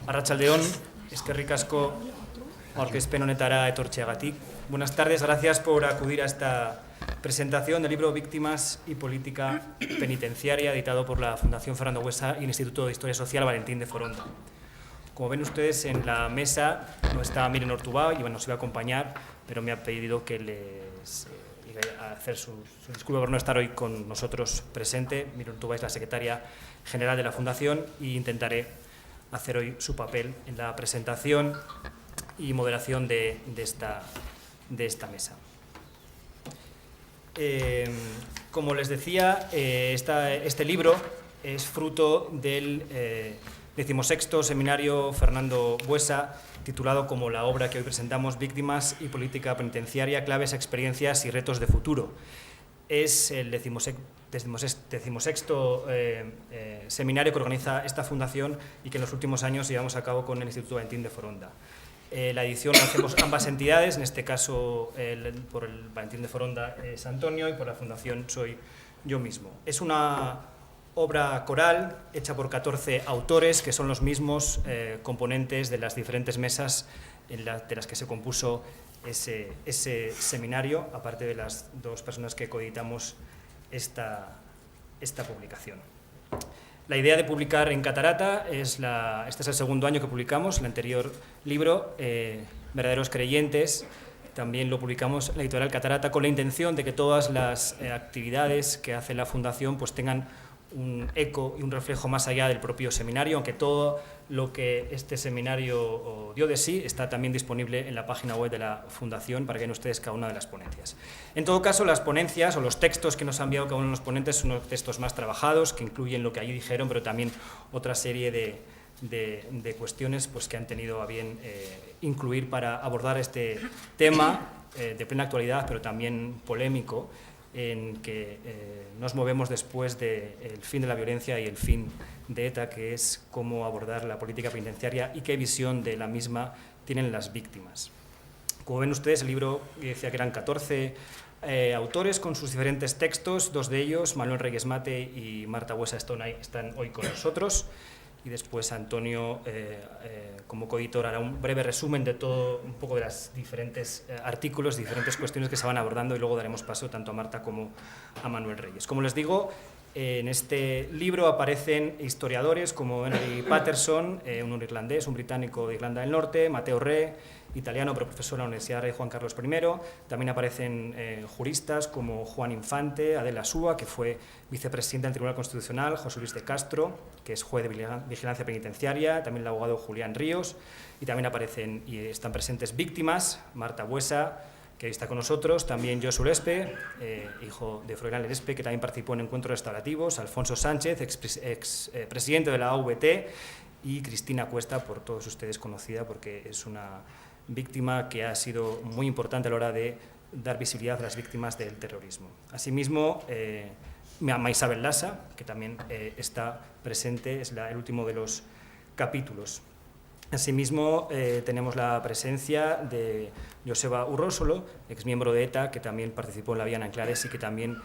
Arratsaldeon, eskerrik asko aurkezpen honetara etortzeagatik. Buenas tardes, gracias por acudir a esta presentación del libro Víctimas y Política Penitenciaria, editado por la Fundación Fernando Buesa y el Instituto de Historia Social Valentín de Foronda. Como ven ustedes, en la mesa no está Miren Ortubá y nos iba a acompañar, pero me ha pedido que les iba a hacer su disculpa por no estar hoy con nosotros presente. Miren Ortubá es la secretaria general de la Fundación y intentaré hacer hoy su papel en la presentación y moderación de esta mesa. Como les decía, este libro es fruto del 16º Seminario Fernando Buesa, titulado como la obra que hoy presentamos, Víctimas y Política Penitenciaria, claves, experiencias y retos de futuro. Es el 16º seminario que organiza esta fundación y que en los últimos años llevamos a cabo con el Instituto Valentín de Foronda. La edición la hacemos ambas entidades, en este caso por el Valentín de Foronda es Antonio y por la fundación soy yo mismo. Es una obra coral hecha por 14 autores, que son los mismos componentes de las diferentes mesas de las que se compuso ese seminario, aparte de las dos personas que coeditamos esta publicación. La idea de publicar en Catarata este es el segundo año que publicamos. El anterior libro, Verdaderos Creyentes, también lo publicamos en la editorial Catarata, con la intención de que todas las actividades que hace la Fundación pues tengan un eco y un reflejo más allá del propio seminario, aunque todo lo que este seminario dio de sí está también disponible en la página web de la Fundación para que vean ustedes cada una de las ponencias. En todo caso, las ponencias o los textos que nos ha enviado cada uno de los ponentes son unos textos más trabajados, que incluyen lo que allí dijeron, pero también otra serie de cuestiones pues, que han tenido a bien incluir para abordar este tema de plena actualidad, pero también polémico, en que nos movemos después del fin de la violencia y el fin de ETA, que es cómo abordar la política penitenciaria y qué visión de la misma tienen las víctimas. Como ven ustedes, el libro decía que eran 14 autores con sus diferentes textos, dos de ellos, Manuel Reyes Mate y Marta Buesa, están hoy con nosotros, y después Antonio, como coeditor, hará un breve resumen de todo, un poco de los diferentes artículos, diferentes cuestiones que se van abordando, y luego daremos paso tanto a Marta como a Manuel Reyes. Como les digo, en este libro aparecen historiadores como Henry Patterson, un irlandés, un británico de Irlanda del Norte, Mateo Re, italiano pero profesor en la Universidad Rey Juan Carlos I. También aparecen juristas como Juan Infante, Adela Súa, que fue vicepresidente del Tribunal Constitucional, José Luis de Castro, que es juez de vigilancia penitenciaria, también el abogado Julián Ríos, y también aparecen y están presentes víctimas, Marta Buesa, que hoy está con nosotros, también Josu Lespe, hijo de Froilán Lespe, que también participó en encuentros restaurativos, Alfonso Sánchez, expresidente de la AVT, y Cristina Cuesta, por todos ustedes conocida, porque es una víctima que ha sido muy importante a la hora de dar visibilidad a las víctimas del terrorismo. Asimismo, Isabel Lasa, que también está presente, es el último de los capítulos. Asimismo, tenemos la presencia de Joseba Urrósolo, exmiembro de ETA, que también participó en la Vía Nanclares y que también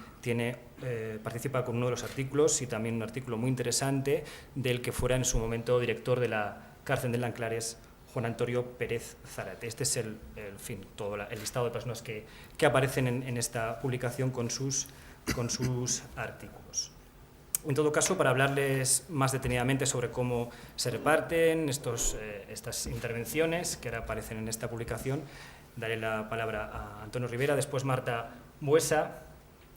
participa con uno de los artículos, y también un artículo muy interesante del que fuera en su momento director de la cárcel de Nanclares, Juan Antonio Pérez Zárate. Este es el todo el listado de personas que aparecen en esta publicación con sus artículos. En todo caso, para hablarles más detenidamente sobre cómo se reparten estas intervenciones que ahora aparecen en esta publicación, daré la palabra a Antonio Rivera, después Marta Buesa.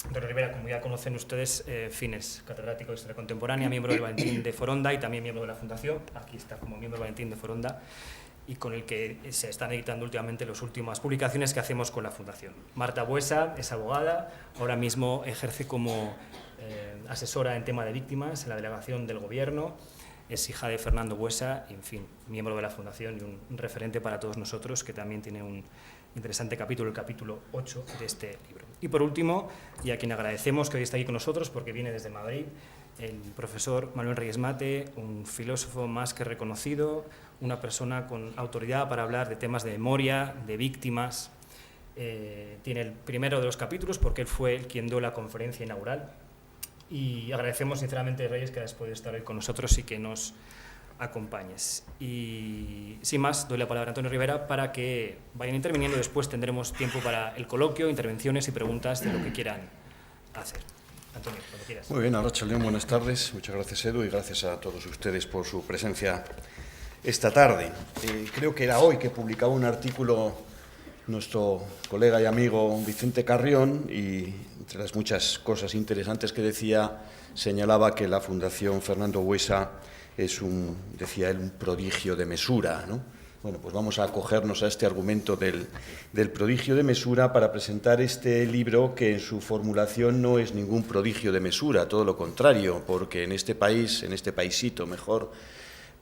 Antonio Rivera, como ya conocen ustedes, fines catedrático de Historia Contemporánea, miembro del Valentín de Foronda y también miembro de la Fundación. Aquí está como miembro del Valentín de Foronda, y con el que se están editando últimamente las últimas publicaciones que hacemos con la Fundación. Marta Buesa es abogada, ahora mismo ejerce como asesora en tema de víctimas en la delegación del Gobierno, es hija de Fernando Buesa, y, en fin, miembro de la Fundación y un referente para todos nosotros, que también tiene un interesante capítulo, el capítulo 8 de este libro. Y por último, y a quien agradecemos que hoy está aquí con nosotros porque viene desde Madrid, el profesor Manuel Reyes Mate, un filósofo más que reconocido, una persona con autoridad para hablar de temas de memoria, de víctimas. Tiene el primero de los capítulos porque él fue quien dio la conferencia inaugural, y agradecemos sinceramente, Reyes, que hayas podido estar hoy con nosotros y que nos acompañes. Y sin más, doy la palabra a Antonio Rivera para que vayan interviniendo. Después tendremos tiempo para el coloquio, intervenciones y preguntas de lo que quieran hacer. Antonio, cuando quieras. Muy bien, Arratsaldeon, buenas tardes. Muchas gracias, Edu, y gracias a todos ustedes por su presencia esta tarde. Creo que era hoy que publicaba un artículo nuestro colega y amigo Vicente Carrión, y entre las muchas cosas interesantes que decía, señalaba que la Fundación Fernando Buesa es decía él, un prodigio de mesura, ¿no? Bueno, pues vamos a acogernos a este argumento del prodigio de mesura para presentar este libro, que en su formulación no es ningún prodigio de mesura, todo lo contrario, porque en este país, en este paisito mejor,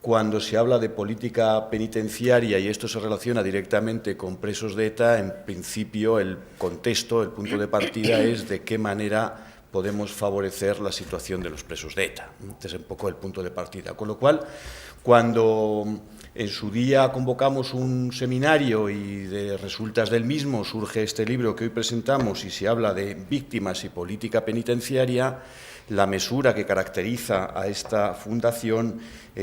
cuando se habla de política penitenciaria y esto se relaciona directamente con presos de ETA, en principio el contexto, el punto de partida es de qué manera podemos favorecer la situación de los presos de ETA. Este es un poco el punto de partida. Con lo cual, cuando en su día convocamos un seminario y de resultas del mismo surge este libro que hoy presentamos y se habla de víctimas y política penitenciaria, la mesura que caracteriza a esta fundación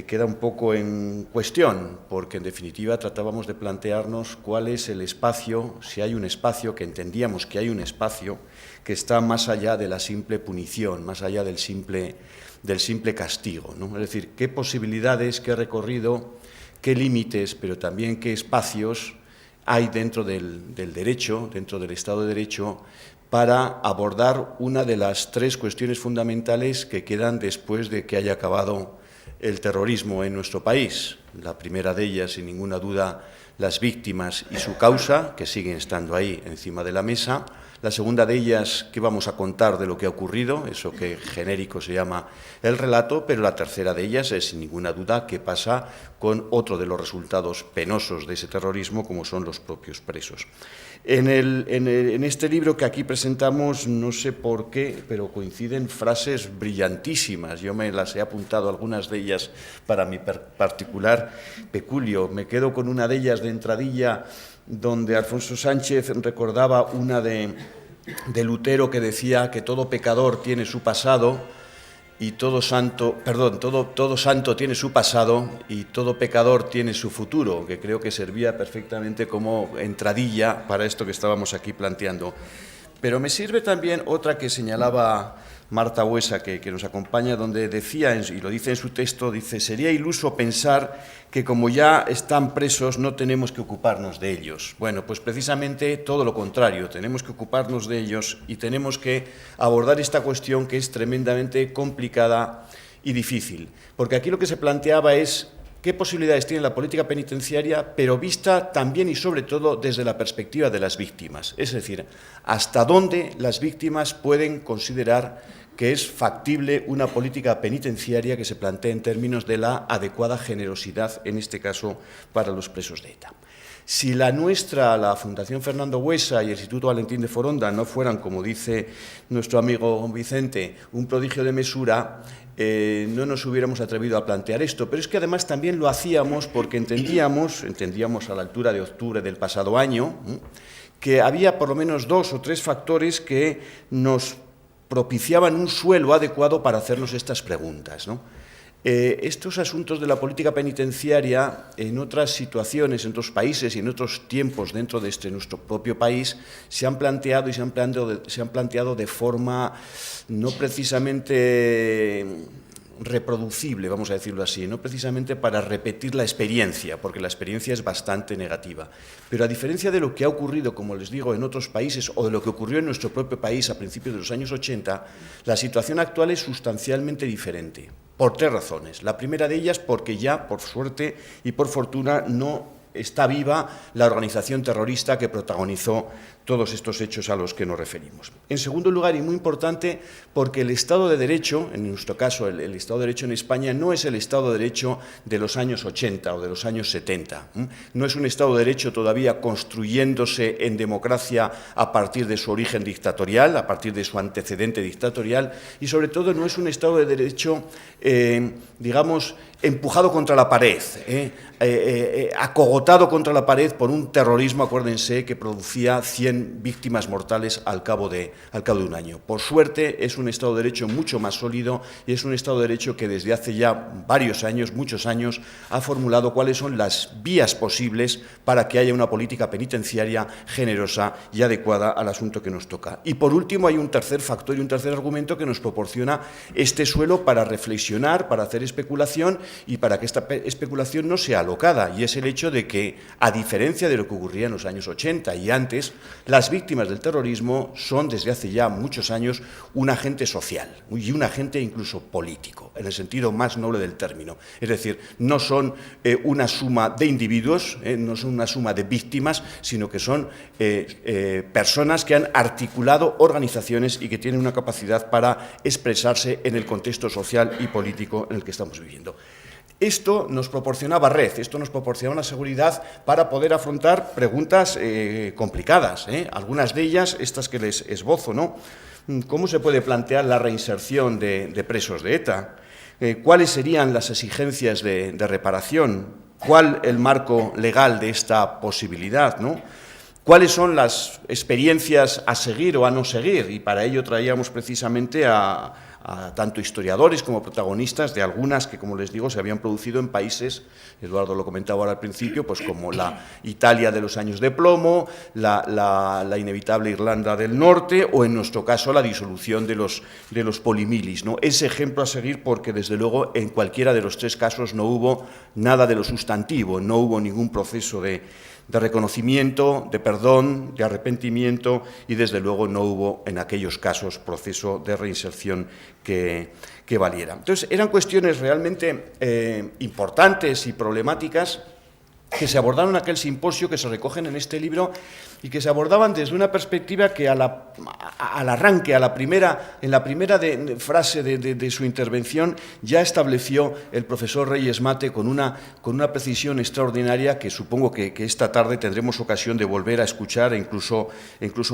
queda un poco en cuestión, porque en definitiva tratábamos de plantearnos cuál es el espacio, si hay un espacio, que entendíamos que hay un espacio que está más allá de la simple punición, más allá del simple castigo, ¿no? Es decir, qué posibilidades, qué recorrido, qué límites, pero también qué espacios hay dentro del derecho, dentro del Estado de Derecho, para abordar una de las tres cuestiones fundamentales que quedan después de que haya acabado el terrorismo en nuestro país. La primera de ellas, sin ninguna duda, las víctimas y su causa, que siguen estando ahí encima de la mesa. La segunda de ellas, qué vamos a contar de lo que ha ocurrido, eso que genérico se llama el relato, pero la tercera de ellas es, sin ninguna duda, qué pasa con otro de los resultados penosos de ese terrorismo, como son los propios presos. En este libro que aquí presentamos, no sé por qué, pero coinciden frases brillantísimas. Yo me las he apuntado, algunas de ellas, para mi particular peculio. Me quedo con una de ellas de entradilla, donde Alfonso Sánchez recordaba una de Lutero que decía que todo pecador tiene su pasado y todo santo tiene su pasado y todo pecador tiene su futuro, que creo que servía perfectamente como entradilla para esto que estábamos aquí planteando. Pero me sirve también otra que señalaba Marta Buesa, que nos acompaña, donde decía, y lo dice en su texto, dice: sería iluso pensar que como ya están presos no tenemos que ocuparnos de ellos. Bueno, pues precisamente todo lo contrario, tenemos que ocuparnos de ellos y tenemos que abordar esta cuestión que es tremendamente complicada y difícil. Porque aquí lo que se planteaba es qué posibilidades tiene la política penitenciaria, pero vista también y sobre todo desde la perspectiva de las víctimas. Es decir, hasta dónde las víctimas pueden considerar que es factible una política penitenciaria que se plantee en términos de la adecuada generosidad, en este caso, para los presos de ETA. Si la nuestra, la Fundación Fernando Buesa y el Instituto Valentín de Foronda no fueran, como dice nuestro amigo Vicente, un prodigio de mesura, no nos hubiéramos atrevido a plantear esto. Pero es que además también lo hacíamos porque entendíamos a la altura de octubre del pasado año, que había por lo menos 2 o 3 factores que nos propiciaban un suelo adecuado para hacernos estas preguntas, ¿no? Estos asuntos de la política penitenciaria en otras situaciones, en otros países y en otros tiempos dentro de nuestro propio país se han planteado y se han planteado de forma no precisamente reproducible, vamos a decirlo así, no precisamente para repetir la experiencia, porque la experiencia es bastante negativa. Pero a diferencia de lo que ha ocurrido, como les digo, en otros países o de lo que ocurrió en nuestro propio país a principios de los años 80, la situación actual es sustancialmente diferente, por 3 razones. La primera de ellas porque ya, por suerte y por fortuna, no está viva la organización terrorista que protagonizó todos estos hechos a los que nos referimos. En segundo lugar, y muy importante, porque el Estado de Derecho, en nuestro caso el Estado de Derecho en España, no es el Estado de Derecho de los años 80 o de los años 70. No es un Estado de Derecho todavía construyéndose en democracia a partir de su origen dictatorial, a partir de su antecedente dictatorial, y sobre todo no es un Estado de Derecho, digamos, empujado contra la pared. acogotado contra la pared por un terrorismo, acuérdense, que producía 100 víctimas mortales al cabo de un año. Por suerte, es un Estado de Derecho mucho más sólido y es un Estado de Derecho que desde hace ya varios años, muchos años, ha formulado cuáles son las vías posibles para que haya una política penitenciaria generosa y adecuada al asunto que nos toca. Y por último, hay un tercer factor y un tercer argumento que nos proporciona este suelo para reflexionar, para hacer especulación y para que esta especulación no sea alocada, y es el hecho de que, a diferencia de lo que ocurría en los años 80 y antes, las víctimas del terrorismo son desde hace ya muchos años un agente social y un agente incluso político, en el sentido más noble del término. Es decir, no son una suma de individuos, no son una suma de víctimas, sino que son personas que han articulado organizaciones y que tienen una capacidad para expresarse en el contexto social y político en el que estamos viviendo. Esto nos proporcionaba red, esto nos proporcionaba una seguridad para poder afrontar preguntas complicadas, algunas de ellas, estas que les esbozo, ¿no? ¿Cómo se puede plantear la reinserción de presos de ETA? ¿Cuáles serían las exigencias de reparación? ¿Cuál el marco legal de esta posibilidad, ¿no? ¿Cuáles son las experiencias a seguir o a no seguir? Y para ello traíamos precisamente a tanto historiadores como protagonistas de algunas que, como les digo, se habían producido en países, Eduardo lo comentaba ahora al principio, pues como la Italia de los años de plomo, la inevitable Irlanda del Norte o, en nuestro caso, la disolución de los polimilis, ¿no? Es ejemplo a seguir porque, desde luego, en cualquiera de los tres casos no hubo nada de lo sustantivo, no hubo ningún proceso de reconocimiento, de perdón, de arrepentimiento y, desde luego, no hubo en aquellos casos proceso de reinserción que valiera. Entonces, eran cuestiones realmente importantes y problemáticas que se abordaron en aquel simposio, que se recogen en este libro y que se abordaban desde una perspectiva que al arranque, en la primera frase de su intervención, ya estableció el profesor Reyes Mate con una precisión extraordinaria que supongo que esta tarde tendremos ocasión de volver a escuchar incluso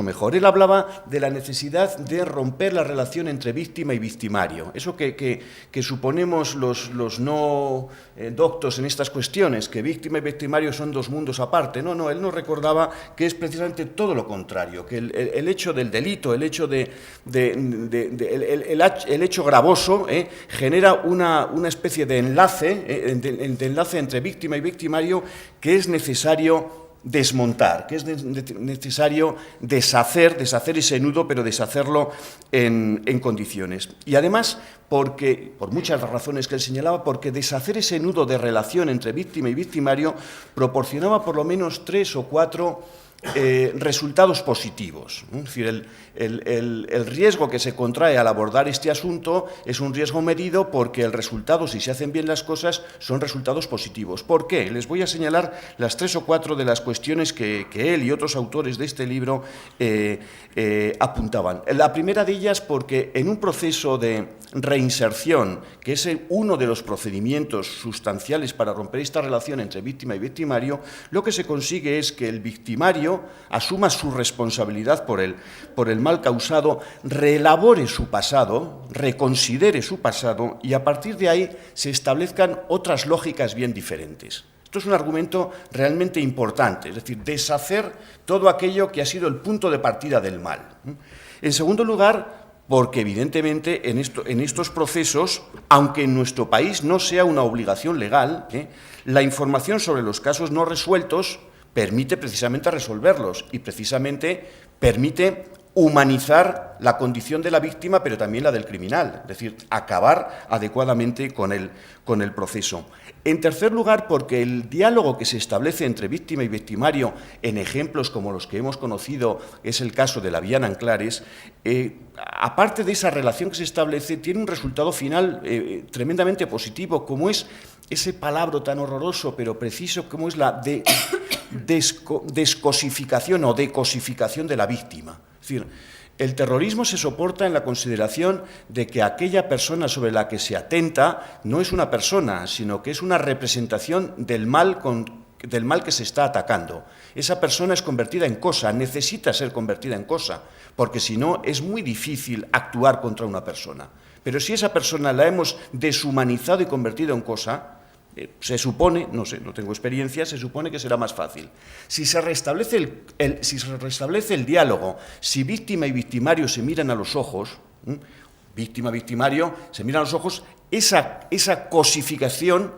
mejor. Él hablaba de la necesidad de romper la relación entre víctima y victimario. Eso que suponemos los no doctos en estas cuestiones, que víctima y victimario son dos mundos aparte. No, él nos recordaba que es precisamente todo lo contrario, que el hecho del delito, el hecho el hecho gravoso genera una especie de enlace entre víctima y victimario que es necesario desmontar, que es necesario deshacer ese nudo, pero deshacerlo en condiciones. Y además, porque, por muchas razones que él señalaba, porque deshacer ese nudo de relación entre víctima y victimario proporcionaba por lo menos 3 o 4 resultados positivos. Es decir, el riesgo que se contrae al abordar este asunto es un riesgo medido porque el resultado, si se hacen bien las cosas, son resultados positivos. ¿Por qué? Les voy a señalar las 3 o 4 de las cuestiones que él y otros autores de este libro apuntaban. La primera de ellas, porque en un proceso de reinserción, que es uno de los procedimientos sustanciales para romper esta relación entre víctima y victimario, lo que se consigue es que el victimario asuma su responsabilidad por el mal causado, reelabore su pasado, reconsidere su pasado y a partir de ahí se establezcan otras lógicas bien diferentes. Esto es un argumento realmente importante, es decir, deshacer todo aquello que ha sido el punto de partida del mal. En segundo lugar, porque evidentemente en estos procesos, aunque en nuestro país no sea una obligación legal, la información sobre los casos no resueltos permite precisamente resolverlos y precisamente permite humanizar la condición de la víctima, pero también la del criminal, es decir, acabar adecuadamente con el proceso. En tercer lugar, porque el diálogo que se establece entre víctima y victimario en ejemplos como los que hemos conocido, es el caso de la Viana Anclares, aparte de esa relación que se establece, tiene un resultado final tremendamente positivo, como es ese palabra tan horroroso pero preciso, como es la descosificación o decosificación de la víctima. Es decir, el terrorismo se soporta en la consideración de que aquella persona sobre la que se atenta no es una persona, sino que es una representación del mal que se está atacando. Esa persona es convertida en cosa, necesita ser convertida en cosa, porque si no es muy difícil actuar contra una persona. Pero si esa persona la hemos deshumanizado y convertido en cosa, Se supone, no sé, no tengo experiencia, se supone que será más fácil. Si se restablece el diálogo, si víctima y victimario se miran a los ojos, víctima, victimario, se miran a los ojos, esa cosificación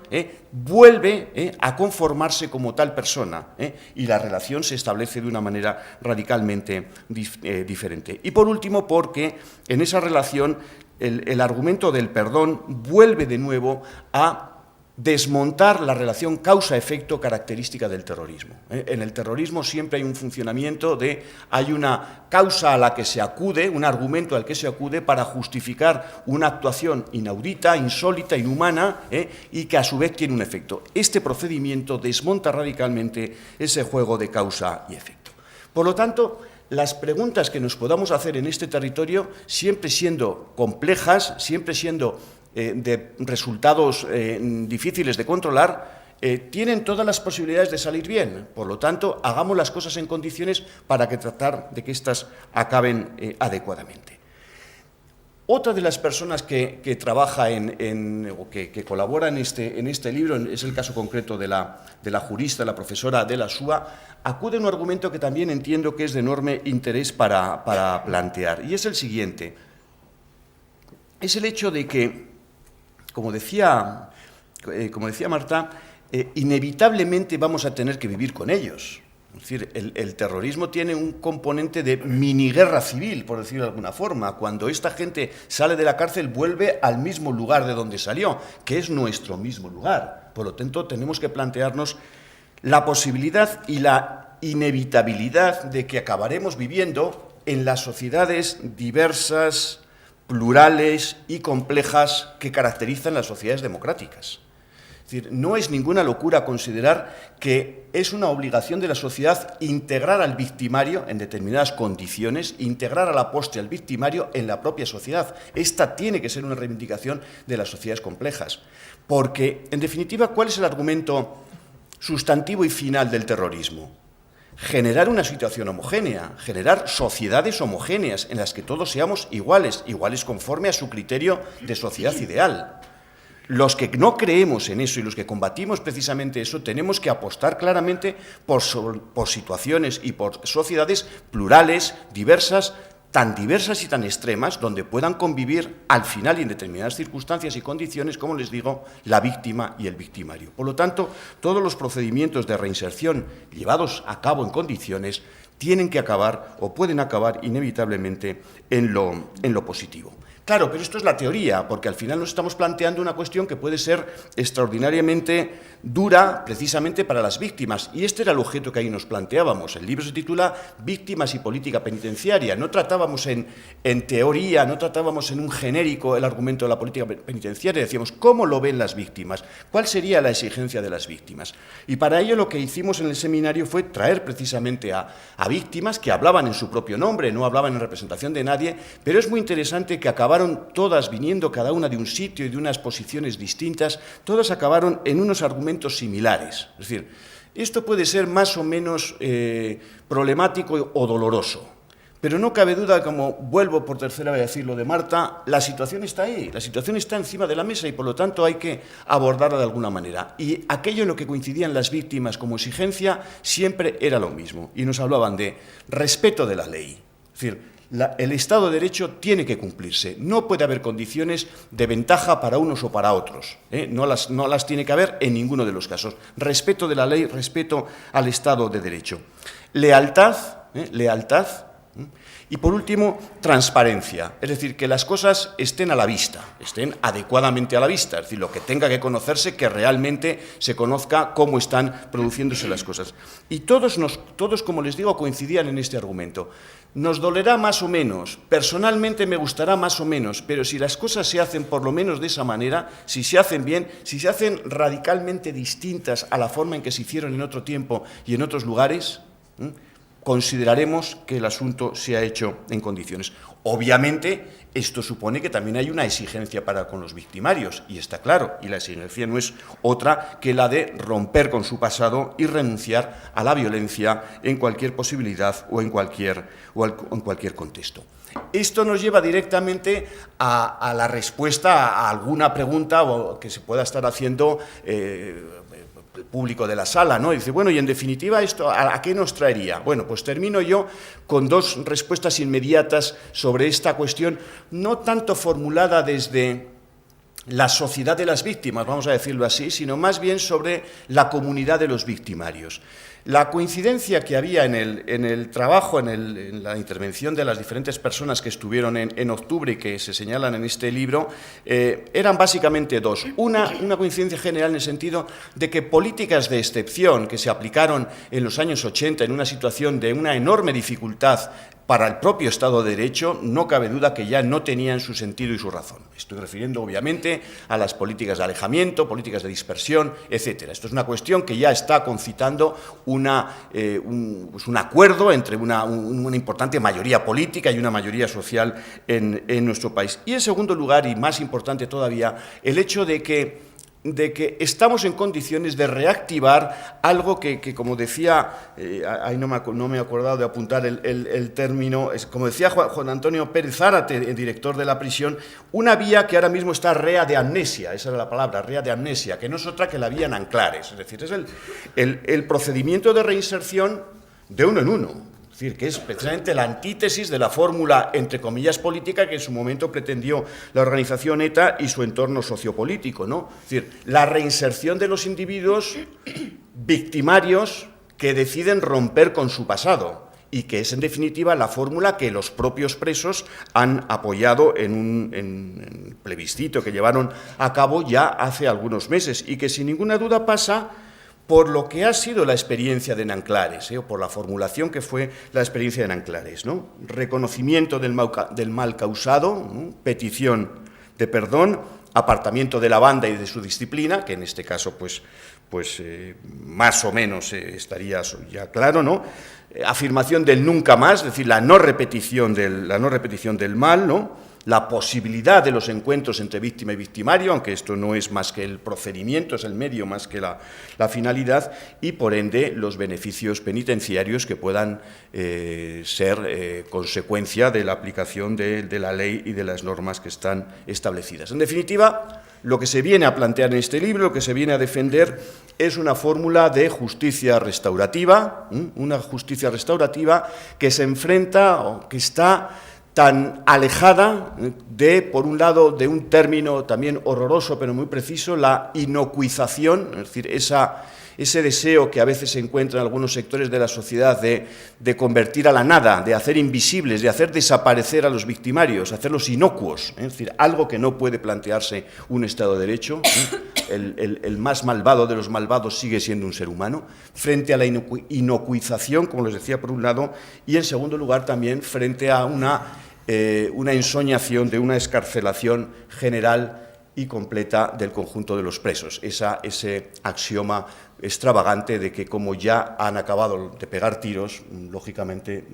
vuelve a conformarse como tal persona y la relación se establece de una manera radicalmente diferente. Y por último, porque en esa relación el argumento del perdón vuelve de nuevo a desmontar la relación causa-efecto característica del terrorismo. En el terrorismo siempre hay un funcionamiento hay una causa a la que se acude, un argumento al que se acude para justificar una actuación inaudita, insólita, inhumana y que a su vez tiene un efecto. Este procedimiento desmonta radicalmente ese juego de causa y efecto. Por lo tanto, las preguntas que nos podamos hacer en este territorio, siempre siendo complejas, siempre siendo de resultados difíciles de controlar, tienen todas las posibilidades de salir bien. Por lo tanto, hagamos las cosas en condiciones para tratar de que éstas acaben adecuadamente. Otra de las personas que trabaja o que colabora en este libro, es el caso concreto de la jurista, la profesora Adela Súa, acude a un argumento que también entiendo que es de enorme interés para plantear, y es el siguiente. Es el hecho de que, como decía Marta, inevitablemente vamos a tener que vivir con ellos. Es decir, el terrorismo tiene un componente de miniguerra civil, por decirlo de alguna forma. Cuando esta gente sale de la cárcel, vuelve al mismo lugar de donde salió, que es nuestro mismo lugar. Por lo tanto, tenemos que plantearnos la posibilidad y la inevitabilidad de que acabaremos viviendo en las sociedades diversas, plurales y complejas que caracterizan las sociedades democráticas. Es decir, no es ninguna locura considerar que es una obligación de la sociedad integrar al victimario en determinadas condiciones, integrar a la postre al victimario en la propia sociedad. Esta tiene que ser una reivindicación de las sociedades complejas. Porque, en definitiva, ¿cuál es el argumento sustantivo y final del terrorismo? Generar una situación homogénea, generar sociedades homogéneas en las que todos seamos iguales conforme a su criterio de sociedad ideal. Los que no creemos en eso y los que combatimos precisamente eso, tenemos que apostar claramente por situaciones y por sociedades plurales, diversas, tan diversas y tan extremas, donde puedan convivir al final y en determinadas circunstancias y condiciones, como les digo, la víctima y el victimario. Por lo tanto, todos los procedimientos de reinserción llevados a cabo en condiciones tienen que acabar o pueden acabar inevitablemente en lo positivo. Claro, pero esto es la teoría, porque al final nos estamos planteando una cuestión que puede ser extraordinariamente dura precisamente para las víctimas, y este era el objeto que ahí nos planteábamos. El libro se titula Víctimas y política penitenciaria. No tratábamos en teoría, no tratábamos en un genérico el argumento de la política penitenciaria, decíamos cómo lo ven las víctimas, cuál sería la exigencia de las víctimas. Y para ello lo que hicimos en el seminario fue traer precisamente a víctimas que hablaban en su propio nombre, no hablaban en representación de nadie, pero es muy interesante que acabaron todas viniendo cada una de un sitio y de unas posiciones distintas, todas acabaron en unos argumentos similares. Es decir, esto puede ser más o menos problemático o doloroso, pero no cabe duda, como vuelvo por tercera vez a decir lo de Marta, la situación está ahí, la situación está encima de la mesa y por lo tanto hay que abordarla de alguna manera. Y aquello en lo que coincidían las víctimas como exigencia siempre era lo mismo, y nos hablaban de respeto de la ley. Es decir, el Estado de Derecho tiene que cumplirse. No puede haber condiciones de ventaja para unos o para otros. No las tiene que haber en ninguno de los casos. Respeto de la ley, respeto al Estado de Derecho. Lealtad. Y por último, transparencia. Es decir, que las cosas estén a la vista, estén adecuadamente a la vista. Es decir, lo que tenga que conocerse, que realmente se conozca cómo están produciéndose las cosas. Y todos, como les digo, coincidían en este argumento. Nos dolerá más o menos, personalmente me gustará más o menos, pero si las cosas se hacen por lo menos de esa manera, si se hacen bien, si se hacen radicalmente distintas a la forma en que se hicieron en otro tiempo y en otros lugares, consideraremos que el asunto se ha hecho en condiciones. Obviamente, esto supone que también hay una exigencia para con los victimarios, y está claro, y la exigencia no es otra que la de romper con su pasado y renunciar a la violencia en cualquier posibilidad o en cualquier contexto. Esto nos lleva directamente a la respuesta a alguna pregunta que se pueda estar haciendo el público de la sala, ¿no? Y dice, bueno, y en definitiva, ¿esto a qué nos traería? Bueno, pues termino yo con dos respuestas inmediatas sobre esta cuestión, no tanto formulada desde la sociedad de las víctimas, vamos a decirlo así, sino más bien sobre la comunidad de los victimarios. La coincidencia que había en el trabajo, en la intervención de las diferentes personas que estuvieron en octubre y que se señalan en este libro, eran básicamente dos. Una coincidencia general en el sentido de que políticas de excepción que se aplicaron en los años 80 en una situación de una enorme dificultad para el propio Estado de Derecho, no cabe duda que ya no tenían su sentido y su razón. Estoy refiriendo, obviamente, a las políticas de alejamiento, políticas de dispersión, etcétera. Esto es una cuestión que ya está concitando un acuerdo entre una importante mayoría política y una mayoría social en nuestro país. Y, en segundo lugar, y más importante todavía, el hecho de que estamos en condiciones de reactivar algo que como decía, ahí no me he acordado de apuntar el término, como decía Juan Antonio Pérez Zárate, el director de la prisión, una vía que ahora mismo está rea de amnesia, esa era la palabra, rea de amnesia, que no es otra que la vía en Anclares, es decir, es el procedimiento de reinserción de uno en uno. Es decir, que es precisamente la antítesis de la fórmula, entre comillas, política que en su momento pretendió la organización ETA y su entorno sociopolítico, ¿no? Es decir, la reinserción de los individuos victimarios que deciden romper con su pasado y que es, en definitiva, la fórmula que los propios presos han apoyado en un plebiscito que llevaron a cabo ya hace algunos meses y que, sin ninguna duda, pasa por lo que ha sido la experiencia de Nanclares, o por la formulación que fue la experiencia de Nanclares, ¿no? Reconocimiento del mal causado, ¿no? Petición de perdón, apartamiento de la banda y de su disciplina, que en este caso, pues más o menos estaría ya claro, ¿no? Afirmación del nunca más, es decir, la no repetición del mal, ¿no? La posibilidad de los encuentros entre víctima y victimario, aunque esto no es más que el procedimiento, es el medio más que la finalidad, y por ende los beneficios penitenciarios que puedan ser consecuencia de la aplicación de la ley y de las normas que están establecidas. En definitiva, lo que se viene a plantear en este libro, lo que se viene a defender, es una fórmula de justicia restaurativa, una justicia restaurativa que se enfrenta o que está tan alejada de, por un lado, de un término también horroroso pero muy preciso, la inocuización, es decir, ese deseo que a veces se encuentra en algunos sectores de la sociedad de convertir a la nada, de hacer invisibles, de hacer desaparecer a los victimarios, hacerlos inocuos, es decir, algo que no puede plantearse un Estado de Derecho. El más malvado de los malvados sigue siendo un ser humano, frente a la inocuización, como les decía, por un lado, y en segundo lugar también frente a una ensoñación de una excarcelación general y completa del conjunto de los presos. Ese axioma extravagante de que como ya han acabado de pegar tiros, lógicamente,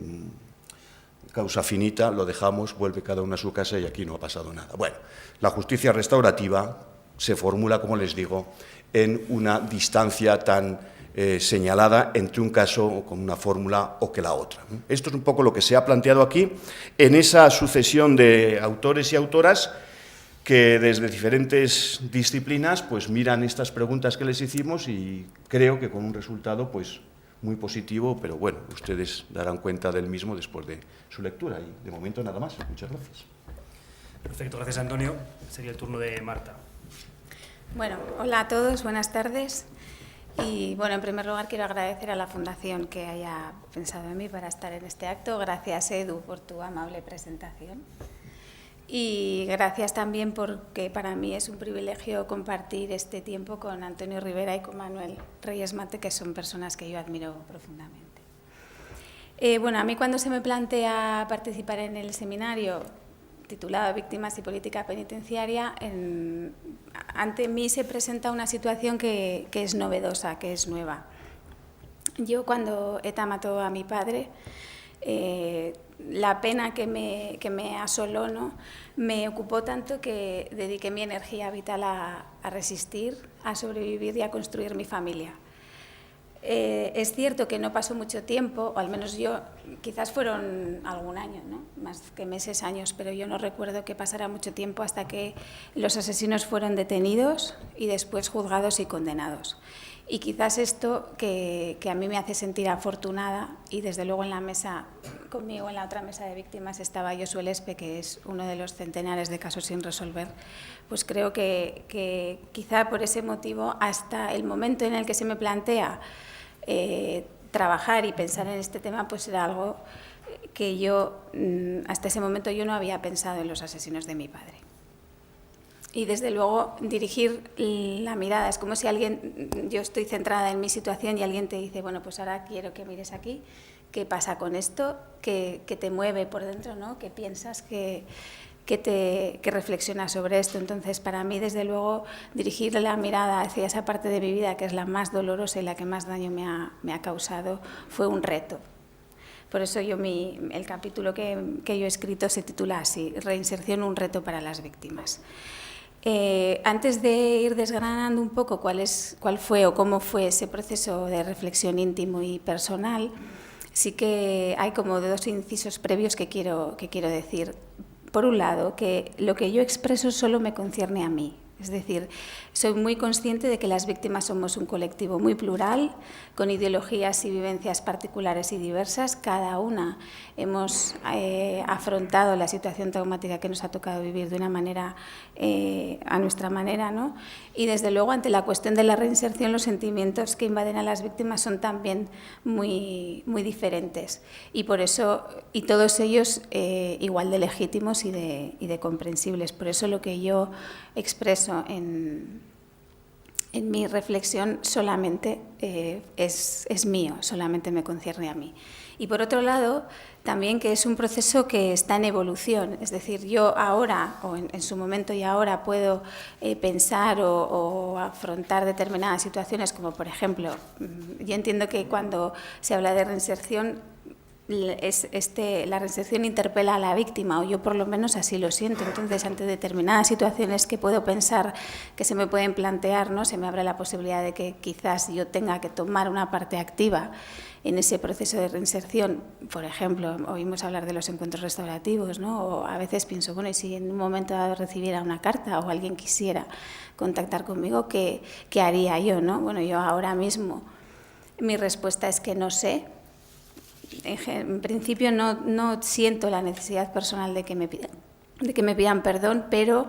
causa finita, lo dejamos, vuelve cada uno a su casa y aquí no ha pasado nada. Bueno, la justicia restaurativa se formula, como les digo, en una distancia tan señalada entre un caso con una fórmula o que la otra. Esto es un poco lo que se ha planteado aquí en esa sucesión de autores y autoras que desde diferentes disciplinas pues miran estas preguntas que les hicimos y creo que con un resultado pues muy positivo, pero bueno, ustedes darán cuenta del mismo después de su lectura y de momento nada más. Muchas gracias. Perfecto, gracias Antonio. Sería el turno de Marta. Bueno, hola a todos, buenas tardes. Y bueno, en primer lugar quiero agradecer a la Fundación que haya pensado en mí para estar en este acto. Gracias, Edu, por tu amable presentación. Y gracias también porque para mí es un privilegio compartir este tiempo con Antonio Rivera y con Manuel Reyes Mate, que son personas que yo admiro profundamente. Bueno, a mí cuando se me plantea participar en el seminario titulado Víctimas y Política Penitenciaria, ante mí se presenta una situación que es novedosa, que es nueva. Yo cuando ETA mató a mi padre, la pena que me asoló, ¿no?, me ocupó tanto que dediqué mi energía vital a resistir, a sobrevivir y a construir mi familia. Es cierto que no pasó mucho tiempo, o al menos yo, quizás fueron algún año, ¿no?, más que meses, años, pero yo no recuerdo que pasara mucho tiempo hasta que los asesinos fueron detenidos y después juzgados y condenados. Y quizás esto que a mí me hace sentir afortunada, y desde luego en la mesa, conmigo en la otra mesa de víctimas estaba Josué Lespe, que es uno de los centenares de casos sin resolver, pues creo que quizá por ese motivo, hasta el momento en el que se me plantea trabajar y pensar en este tema, pues era algo que yo, hasta ese momento yo no había pensado en los asesinos de mi padre. Y desde luego dirigir la mirada, es como si yo estoy centrada en mi situación y alguien te dice, bueno, pues ahora quiero que mires aquí, qué pasa con esto, qué te mueve por dentro, ¿no?, qué piensas, que reflexionas sobre esto. Entonces, para mí, desde luego, dirigir la mirada hacia esa parte de mi vida que es la más dolorosa y la que más daño me ha causado fue un reto. Por eso el capítulo que yo he escrito se titula así, Reinserción, un reto para las víctimas. Antes de ir desgranando un poco cuál fue o cómo fue ese proceso de reflexión íntimo y personal, sí que hay como dos incisos previos que quiero decir. Por un lado, que lo que yo expreso solo me concierne a mí. Es decir, soy muy consciente de que las víctimas somos un colectivo muy plural, con ideologías y vivencias particulares y diversas. Cada una hemos afrontado la situación traumática que nos ha tocado vivir de una manera, a nuestra manera, ¿no? Y desde luego, ante la cuestión de la reinserción, los sentimientos que invaden a las víctimas son también muy, muy diferentes. Y por eso, y todos ellos igual de legítimos y de comprensibles. Por eso lo que yo expreso en mi reflexión solamente es mío, solamente me concierne a mí. Y por otro lado, también que es un proceso que está en evolución, es decir, yo ahora, o en su momento y ahora, puedo pensar o afrontar determinadas situaciones, como por ejemplo, yo entiendo que cuando se habla de reinserción, la reinserción interpela a la víctima, o yo por lo menos así lo siento. Entonces, ante determinadas situaciones que puedo pensar que se me pueden plantear, ¿no?, se me abre la posibilidad de que quizás yo tenga que tomar una parte activa en ese proceso de reinserción. Por ejemplo, oímos hablar de los encuentros restaurativos, ¿no?, o a veces pienso, bueno, y si en un momento dado recibiera una carta o alguien quisiera contactar conmigo, ¿qué haría yo, ¿no? Bueno, yo ahora mismo mi respuesta es que no sé. En principio no siento la necesidad personal de que me pidan perdón, pero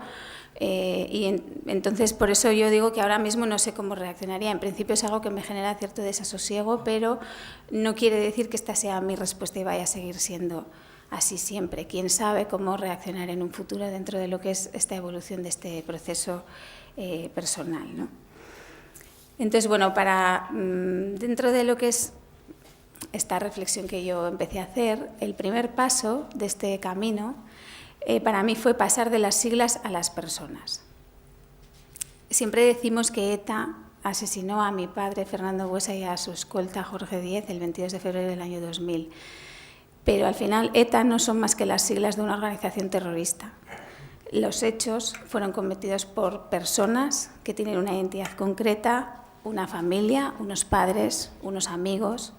entonces por eso yo digo que ahora mismo no sé cómo reaccionaría. En principio es algo que me genera cierto desasosiego, pero no quiere decir que esta sea mi respuesta y vaya a seguir siendo así siempre. Quién sabe cómo reaccionar en un futuro dentro de lo que es esta evolución de este proceso personal, ¿no? Entonces, bueno, dentro de lo que es esta reflexión que yo empecé a hacer, el primer paso de este camino para mí fue pasar de las siglas a las personas. Siempre decimos que ETA asesinó a mi padre Fernando Buesa y a su escolta Jorge Díez el 22 de febrero del año 2000, pero al final ETA no son más que las siglas de una organización terrorista. Los hechos fueron cometidos por personas que tienen una identidad concreta, una familia, unos padres, unos amigos.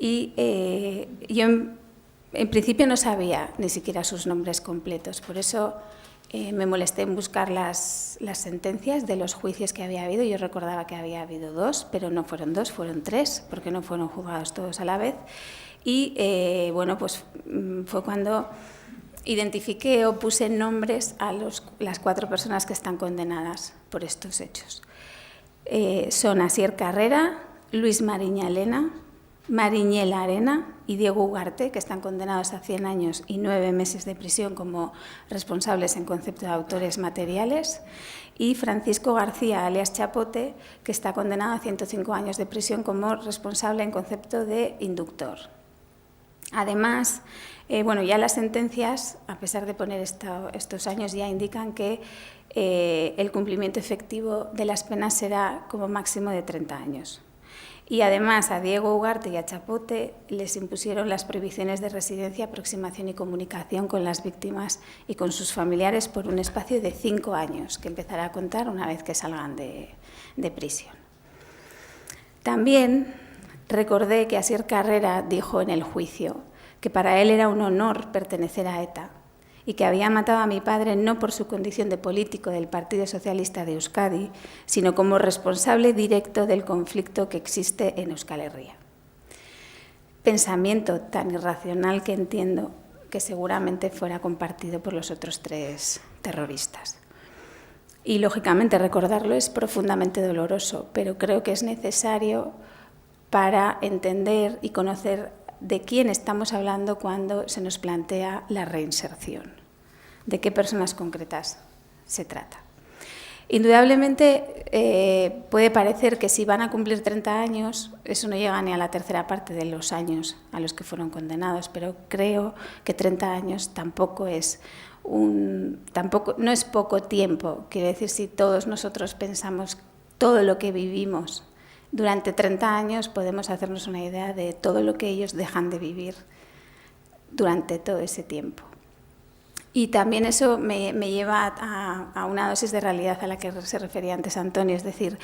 Y yo en principio no sabía ni siquiera sus nombres completos, por eso me molesté en buscar las sentencias de los juicios que había habido. Yo recordaba que había habido 2, pero no fueron 2, fueron 3, porque no fueron juzgados todos a la vez. Y bueno, pues fue cuando identifiqué o puse nombres a las 4 personas que están condenadas por estos hechos. Son Asier Carrera, Luis Mariñela Arena y Diego Ugarte, que están condenados a 100 años y 9 meses de prisión como responsables en concepto de autores materiales, y Francisco García, alias Chapote, que está condenado a 105 años de prisión como responsable en concepto de inductor. Además, bueno, ya las sentencias, a pesar de poner estos años, ya indican que el cumplimiento efectivo de las penas será como máximo de 30 años. Y además a Diego Ugarte y a Chapote les impusieron las prohibiciones de residencia, aproximación y comunicación con las víctimas y con sus familiares por un espacio de 5 años, que empezará a contar una vez que salgan de prisión. También recordé que Asier Carrera dijo en el juicio que para él era un honor pertenecer a ETA y que había matado a mi padre no por su condición de político del Partido Socialista de Euskadi, sino como responsable directo del conflicto que existe en Euskal Herria. Pensamiento tan irracional que entiendo que seguramente fuera compartido por los otros 3 terroristas. Y, lógicamente, recordarlo es profundamente doloroso, pero creo que es necesario para entender y conocer de quién estamos hablando cuando se nos plantea la reinserción, de qué personas concretas se trata. Indudablemente puede parecer que si van a cumplir 30 años, eso no llega ni a la tercera parte de los años a los que fueron condenados, pero creo que 30 años tampoco no es poco tiempo. Quiero decir, si todos nosotros pensamos todo lo que vivimos durante 30 años, podemos hacernos una idea de todo lo que ellos dejan de vivir durante todo ese tiempo. Y también eso me lleva a una dosis de realidad a la que se refería antes Antonio, es decir,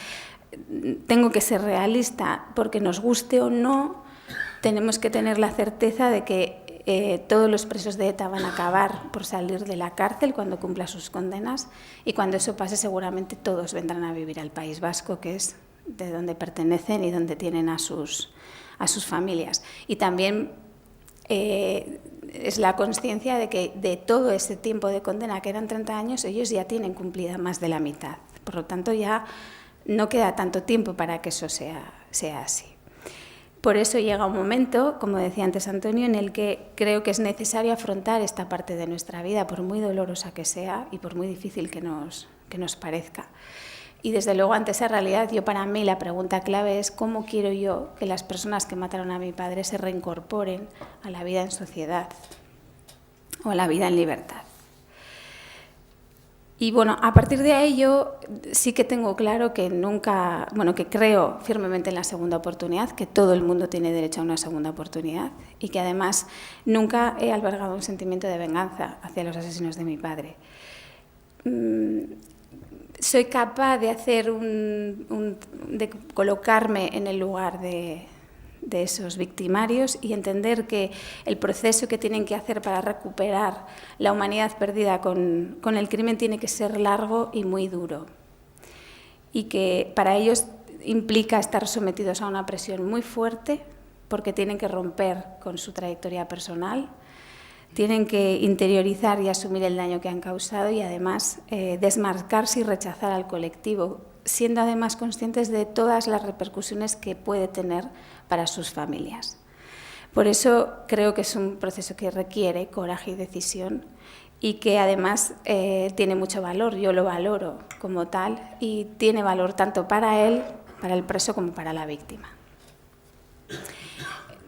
tengo que ser realista, porque nos guste o no, tenemos que tener la certeza de que todos los presos de ETA van a acabar por salir de la cárcel cuando cumplan sus condenas, y cuando eso pase seguramente todos vendrán a vivir al País Vasco, que es de donde pertenecen y donde tienen a sus familias. Y también es la consciencia de que de todo ese tiempo de condena, que eran 30 años, ellos ya tienen cumplida más de la mitad. Por lo tanto, ya no queda tanto tiempo para que eso sea así. Por eso llega un momento, como decía antes Antonio, en el que creo que es necesario afrontar esta parte de nuestra vida, por muy dolorosa que sea y por muy difícil que nos parezca. Y desde luego, ante esa realidad, para mí la pregunta clave es cómo quiero yo que las personas que mataron a mi padre se reincorporen a la vida en sociedad o a la vida en libertad. Y a partir de ahí yo sí que tengo claro que que creo firmemente en la segunda oportunidad, que todo el mundo tiene derecho a una segunda oportunidad y que además nunca he albergado un sentimiento de venganza hacia los asesinos de mi padre. Soy capaz de de colocarme en el lugar de esos victimarios y entender que el proceso que tienen que hacer para recuperar la humanidad perdida con el crimen tiene que ser largo y muy duro. Y que para ellos implica estar sometidos a una presión muy fuerte, porque tienen que romper con su trayectoria personal, tienen que interiorizar y asumir el daño que han causado y además desmarcarse y rechazar al colectivo, siendo además conscientes de todas las repercusiones que puede tener para sus familias. Por eso creo que es un proceso que requiere coraje y decisión y que además tiene mucho valor. Yo lo valoro como tal y tiene valor tanto para él, para el preso, como para la víctima.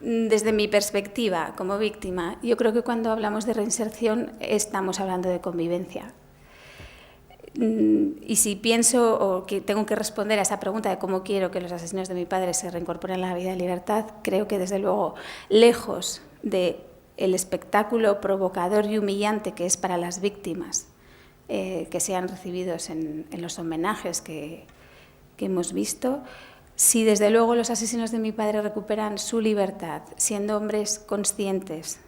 Desde mi perspectiva como víctima, yo creo que cuando hablamos de reinserción estamos hablando de convivencia. Y si pienso o que tengo que responder a esa pregunta de cómo quiero que los asesinos de mi padre se reincorporen a la vida de libertad, creo que desde luego, lejos del espectáculo provocador y humillante que es para las víctimas que sean recibidos en los homenajes que hemos visto, si desde luego los asesinos de mi padre recuperan su libertad, siendo hombres conscientes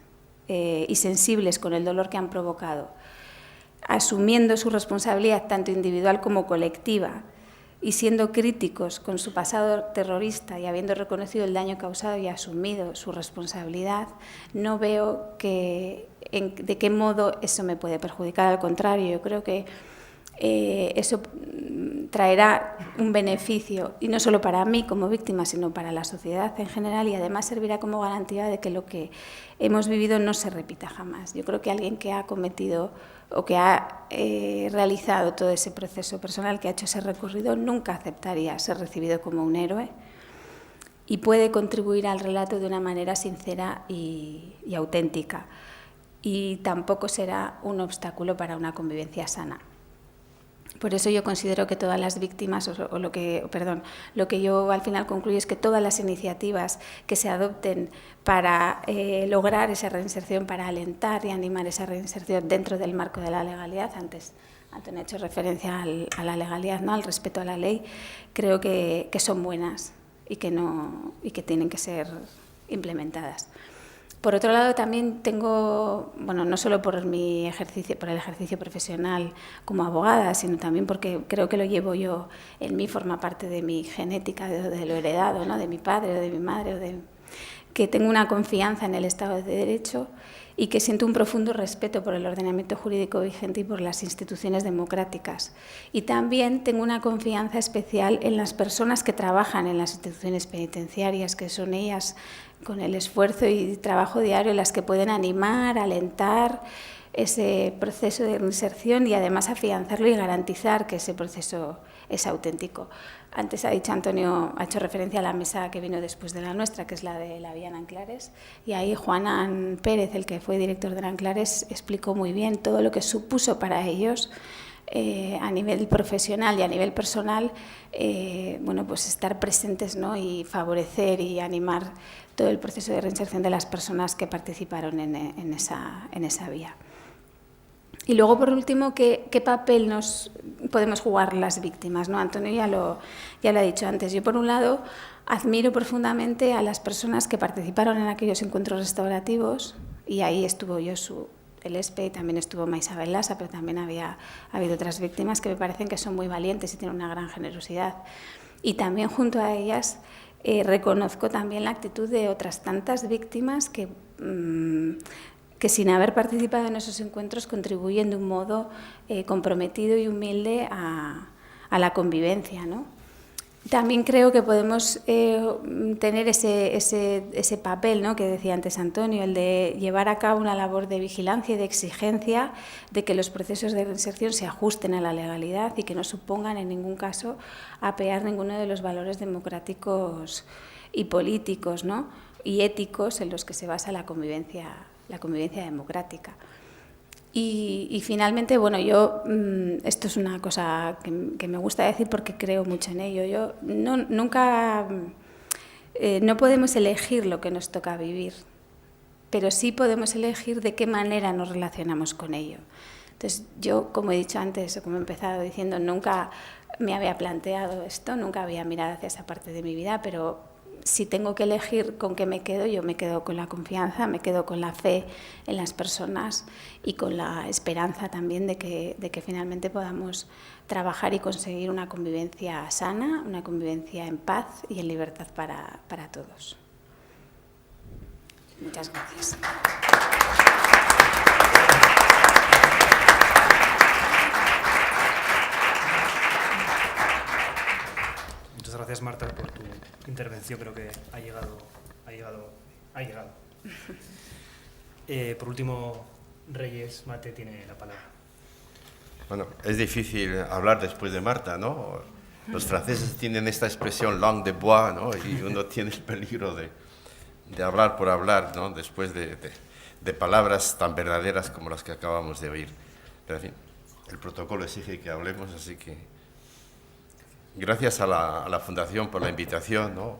y sensibles con el dolor que han provocado, asumiendo su responsabilidad tanto individual como colectiva y siendo críticos con su pasado terrorista y habiendo reconocido el daño causado y asumido su responsabilidad, no veo de qué modo eso me puede perjudicar. Al contrario, yo creo que eso traerá un beneficio, y no solo para mí como víctima, sino para la sociedad en general, y además servirá como garantía de que lo que hemos vivido no se repita jamás. Yo creo que alguien que ha cometido o que ha realizado todo ese proceso personal, que ha hecho ese recorrido, nunca aceptaría ser recibido como un héroe y puede contribuir al relato de una manera sincera y auténtica, y tampoco será un obstáculo para una convivencia sana. Por eso yo considero que todas las víctimas, lo que yo al final concluyo es que todas las iniciativas que se adopten para lograr esa reinserción, para alentar y animar esa reinserción dentro del marco de la legalidad, antes Antonio ha hecho referencia a la legalidad, ¿no?, al respeto a la ley, creo que son buenas y que tienen que ser implementadas. Por otro lado, también tengo, bueno, no solo por el ejercicio profesional como abogada, sino también porque creo que lo llevo yo en mí, forma parte de mi genética, de lo heredado, ¿no?, de mi padre o de mi madre, que tengo una confianza en el Estado de Derecho y que siento un profundo respeto por el ordenamiento jurídico vigente y por las instituciones democráticas. Y también tengo una confianza especial en las personas que trabajan en las instituciones penitenciarias, que son ellas, con el esfuerzo y trabajo diario, las que pueden animar, alentar ese proceso de reinserción y además afianzarlo y garantizar que ese proceso es auténtico. Antes ha dicho Antonio, ha hecho referencia a la mesa que vino después de la nuestra, que es la de la vía en Anclares, y ahí Juan Pérez, el que fue director de Anclares, explicó muy bien todo lo que supuso para ellos a nivel profesional y a nivel personal, bueno, pues estar presentes, ¿no?, y favorecer y animar todo el proceso de reinserción de las personas que participaron en esa vía. Y luego, por último, ¿qué papel nos podemos jugar las víctimas, ¿no? Antonio ya lo ha dicho antes. Yo, por un lado, admiro profundamente a las personas que participaron en aquellos encuentros restaurativos, y ahí estuvo el ESPE, también estuvo Maisabel Lasa, pero también ha habido otras víctimas que me parecen que son muy valientes y tienen una gran generosidad. Y también junto a ellas reconozco también la actitud de otras tantas víctimas que sin haber participado en esos encuentros contribuyen de un modo comprometido y humilde a la convivencia, ¿no? También creo que podemos tener ese papel, ¿no?, que decía antes Antonio, el de llevar a cabo una labor de vigilancia y de exigencia de que los procesos de reinserción se ajusten a la legalidad y que no supongan en ningún caso apear ninguno de los valores democráticos y políticos, ¿no?, y éticos en los que se basa la convivencia democrática. Y finalmente, bueno, yo, esto es una cosa que me gusta decir porque creo mucho en ello. Yo nunca podemos elegir lo que nos toca vivir, pero sí podemos elegir de qué manera nos relacionamos con ello. Entonces, yo, como he dicho antes, o como he empezado diciendo, nunca me había planteado esto, nunca había mirado hacia esa parte de mi vida, pero si tengo que elegir con qué me quedo, yo me quedo con la confianza, me quedo con la fe en las personas y con la esperanza también de que finalmente podamos trabajar y conseguir una convivencia sana, una convivencia en paz y en libertad para todos. Muchas gracias. Muchas gracias, Marta, por tu intervención. Creo que ha llegado. Por último, Reyes, Mate tiene la palabra. Bueno, es difícil hablar después de Marta, ¿no? Los franceses tienen esta expresión langue de bois, ¿no? Y uno tiene el peligro de hablar por hablar, ¿no?, después de palabras tan verdaderas como las que acabamos de oír. Pero, en fin, el protocolo exige que hablemos, así que gracias a la Fundación por la invitación, ¿no?,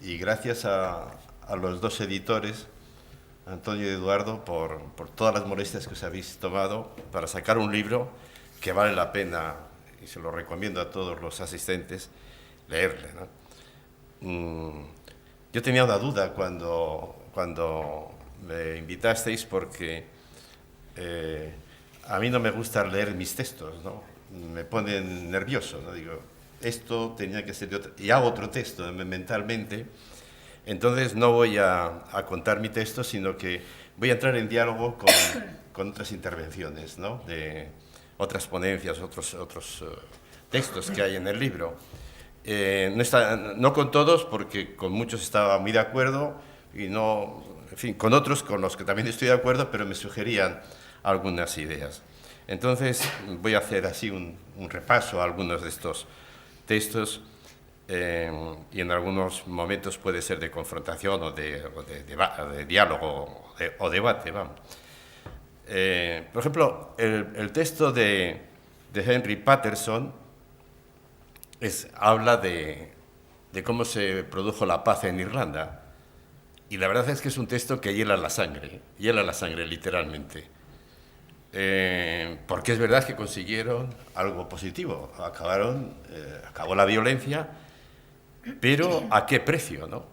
y gracias a los dos editores, Antonio y Eduardo, por todas las molestias que os habéis tomado para sacar un libro que vale la pena, y se lo recomiendo a todos los asistentes, leerle, ¿no? Yo tenía una duda cuando me invitasteis, porque a mí no me gusta leer mis textos, ¿no? Me ponen nervioso, ¿no? Digo, esto tenía que ser de otro, y hago otro texto mentalmente. Entonces no voy a contar mi texto, sino que voy a entrar en diálogo con otras intervenciones, ¿no?, de otras ponencias, otros textos que hay en el libro. No con todos, porque con muchos estaba muy de acuerdo, y no, en fin, con otros con los que también estoy de acuerdo, pero me sugerían algunas ideas. Entonces voy a hacer así un repaso a algunos de estos textos, y en algunos momentos puede ser de confrontación o de diálogo o debate, vamos. Por ejemplo, el texto de de Henry Patterson habla de cómo se produjo la paz en Irlanda. Y la verdad es que es un texto que hiela la sangre literalmente. Porque es verdad que consiguieron algo positivo, acabó la violencia, pero ¿a qué precio, no?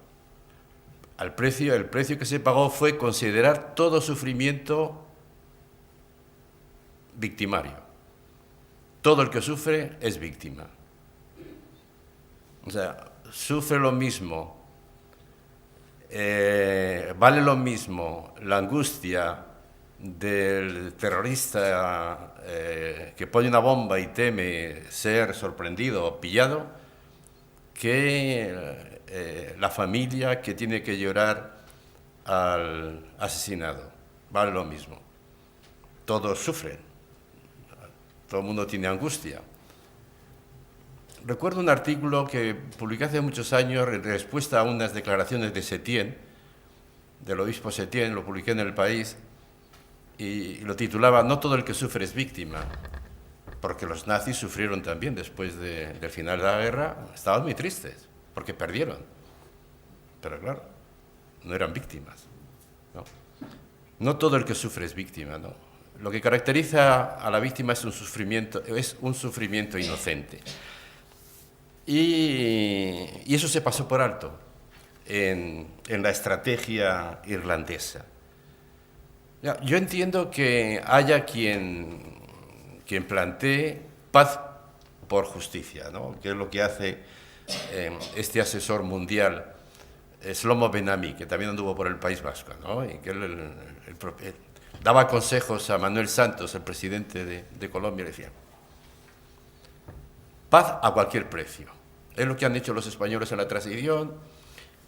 El precio que se pagó fue considerar todo sufrimiento victimario. Todo el que sufre es víctima. O sea, sufre lo mismo, vale lo mismo la angustia del terrorista que pone una bomba y teme ser sorprendido o pillado, que la familia que tiene que llorar al asesinado. Vale lo mismo. Todos sufren, todo el mundo tiene angustia. Recuerdo un artículo que publiqué hace muchos años en respuesta a unas declaraciones de Setién, del obispo Setién, lo publiqué en El País, y lo titulaba "No todo el que sufre es víctima", porque los nazis sufrieron también después del final de la guerra, estaban muy tristes, porque perdieron, pero claro, no eran víctimas, ¿no? No todo el que sufre es víctima, ¿no? Lo que caracteriza a la víctima es un sufrimiento inocente. Y eso se pasó por alto en la estrategia irlandesa. Yo entiendo que haya quien plantee paz por justicia, ¿no? Que es lo que hace este asesor mundial, Shlomo Ben-Ami, que también anduvo por el País Vasco, ¿no? Y que él daba consejos a Manuel Santos, el presidente de Colombia, le decía: paz a cualquier precio. Es lo que han hecho los españoles en la transición,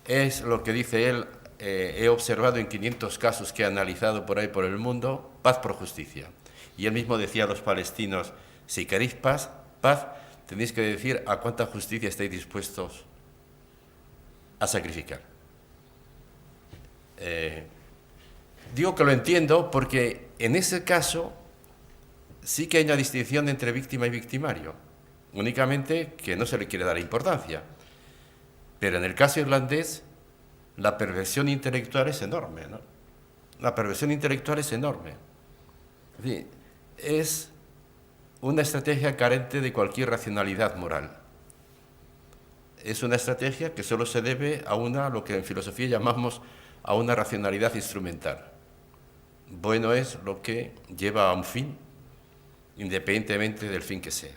es lo que dice él, he observado en 500 casos que he analizado por ahí por el mundo, paz por justicia. Y él mismo decía a los palestinos: si queréis paz, tenéis que decir a cuánta justicia estáis dispuestos a sacrificar. Digo que lo entiendo porque en ese caso sí que hay una distinción entre víctima y victimario, únicamente que no se le quiere dar importancia. Pero en el caso irlandés, la perversión intelectual es enorme, ¿no? La perversión intelectual es enorme. Es decir, es una estrategia carente de cualquier racionalidad moral. Es una estrategia que solo se debe a lo que en filosofía llamamos a una racionalidad instrumental. Bueno es lo que lleva a un fin, independientemente del fin que sea.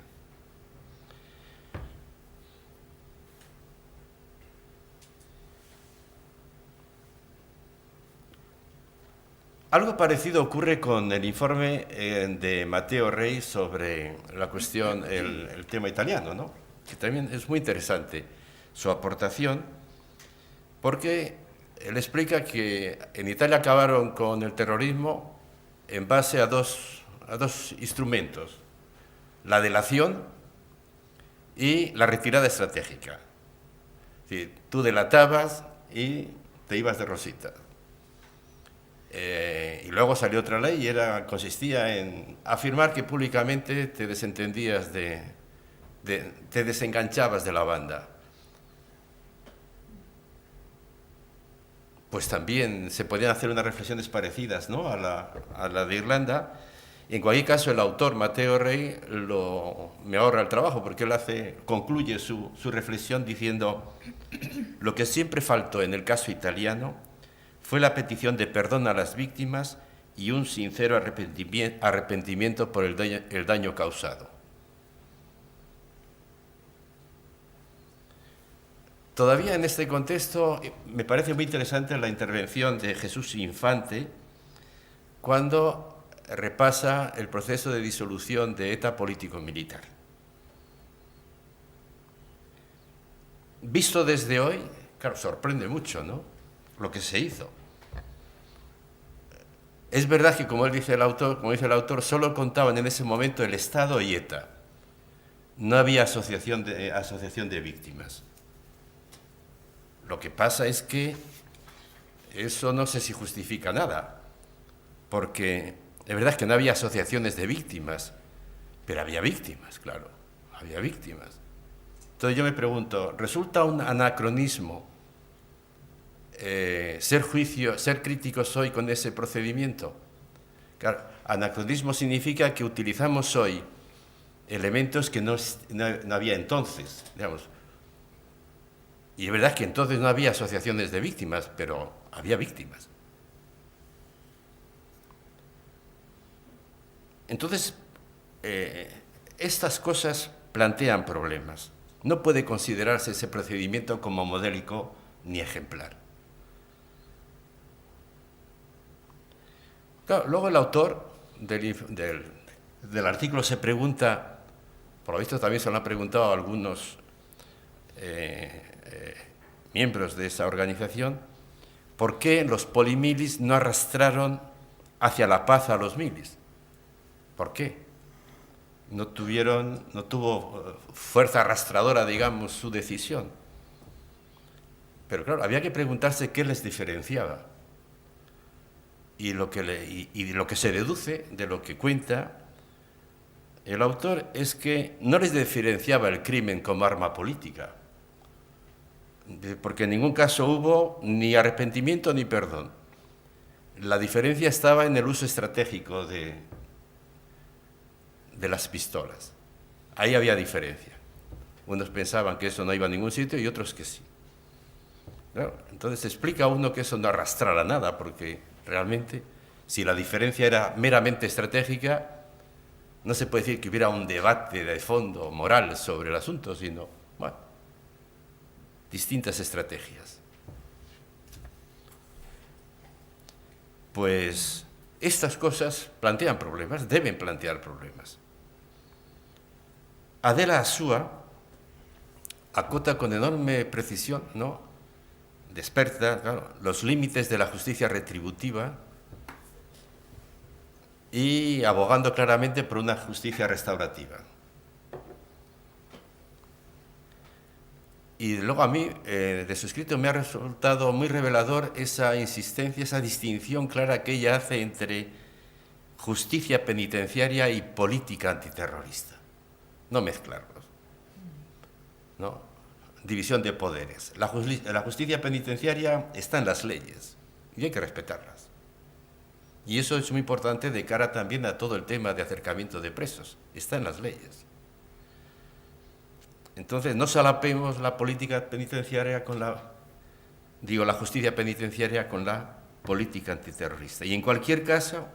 Algo parecido ocurre con el informe de Matteo Rei sobre la cuestión, el tema italiano, ¿no? Que también es muy interesante su aportación, porque él explica que en Italia acabaron con el terrorismo en base a dos instrumentos: la delación y la retirada estratégica. Es decir, tú delatabas y te ibas de rosita. Y luego salió otra ley y consistía en afirmar que públicamente te desentendías te desenganchabas de la banda. Pues también se podían hacer unas reflexiones parecidas, ¿no?, a la de Irlanda. En cualquier caso, el autor, Matteo Rei, me ahorra el trabajo, porque él concluye su reflexión diciendo: lo que siempre faltó en el caso italiano fue la petición de perdón a las víctimas y un sincero arrepentimiento por el daño causado. Todavía en este contexto me parece muy interesante la intervención de Jesús Infante cuando repasa el proceso de disolución de ETA político-militar. Visto desde hoy, claro, sorprende mucho, ¿no?, lo que se hizo. Es verdad que, como dice el autor, solo contaban en ese momento el Estado y ETA. No había asociación de víctimas. Lo que pasa es que eso no sé si justifica nada, porque es verdad que no había asociaciones de víctimas, Pero había víctimas, claro, había víctimas. Entonces yo me pregunto, ¿resulta un anacronismo ser críticos hoy con ese procedimiento? Claro, anacronismo significa que utilizamos hoy elementos que no había entonces, digamos. Y es verdad que entonces no había asociaciones de víctimas, pero había víctimas. Entonces, estas cosas plantean problemas. No puede considerarse ese procedimiento como modélico ni ejemplar. Claro, luego el autor del artículo se pregunta, por lo visto también se lo han preguntado a algunos miembros de esa organización, ¿por qué los polimilis no arrastraron hacia la paz a los milis? ¿Por qué? No tuvo fuerza arrastradora, digamos, su decisión. Pero claro, había que preguntarse qué les diferenciaba. Y lo que se deduce de lo que cuenta el autor es que no les diferenciaba el crimen como arma política, porque en ningún caso hubo ni arrepentimiento ni perdón. La diferencia estaba en el uso estratégico de las pistolas. Ahí había diferencia. Unos pensaban que eso no iba a ningún sitio y otros que sí. Claro, entonces explica uno que eso no arrastrara nada, porque realmente, si la diferencia era meramente estratégica, no se puede decir que hubiera un debate de fondo moral sobre el asunto, sino, bueno, distintas estrategias. Pues estas cosas plantean problemas, deben plantear problemas. Adela Asúa acota con enorme precisión, ¿no?, desperta, claro, los límites de la justicia retributiva y abogando claramente por una justicia restaurativa. Y luego a mí, de su escrito, me ha resultado muy revelador esa insistencia, esa distinción clara que ella hace entre justicia penitenciaria y política antiterrorista. No mezclarlos, ¿no? División de poderes. La justicia penitenciaria está en las leyes y hay que respetarlas. Y eso es muy importante de cara también a todo el tema de acercamiento de presos. Está en las leyes. Entonces, no solapemos la política penitenciaria con la justicia penitenciaria con la política antiterrorista. Y en cualquier caso,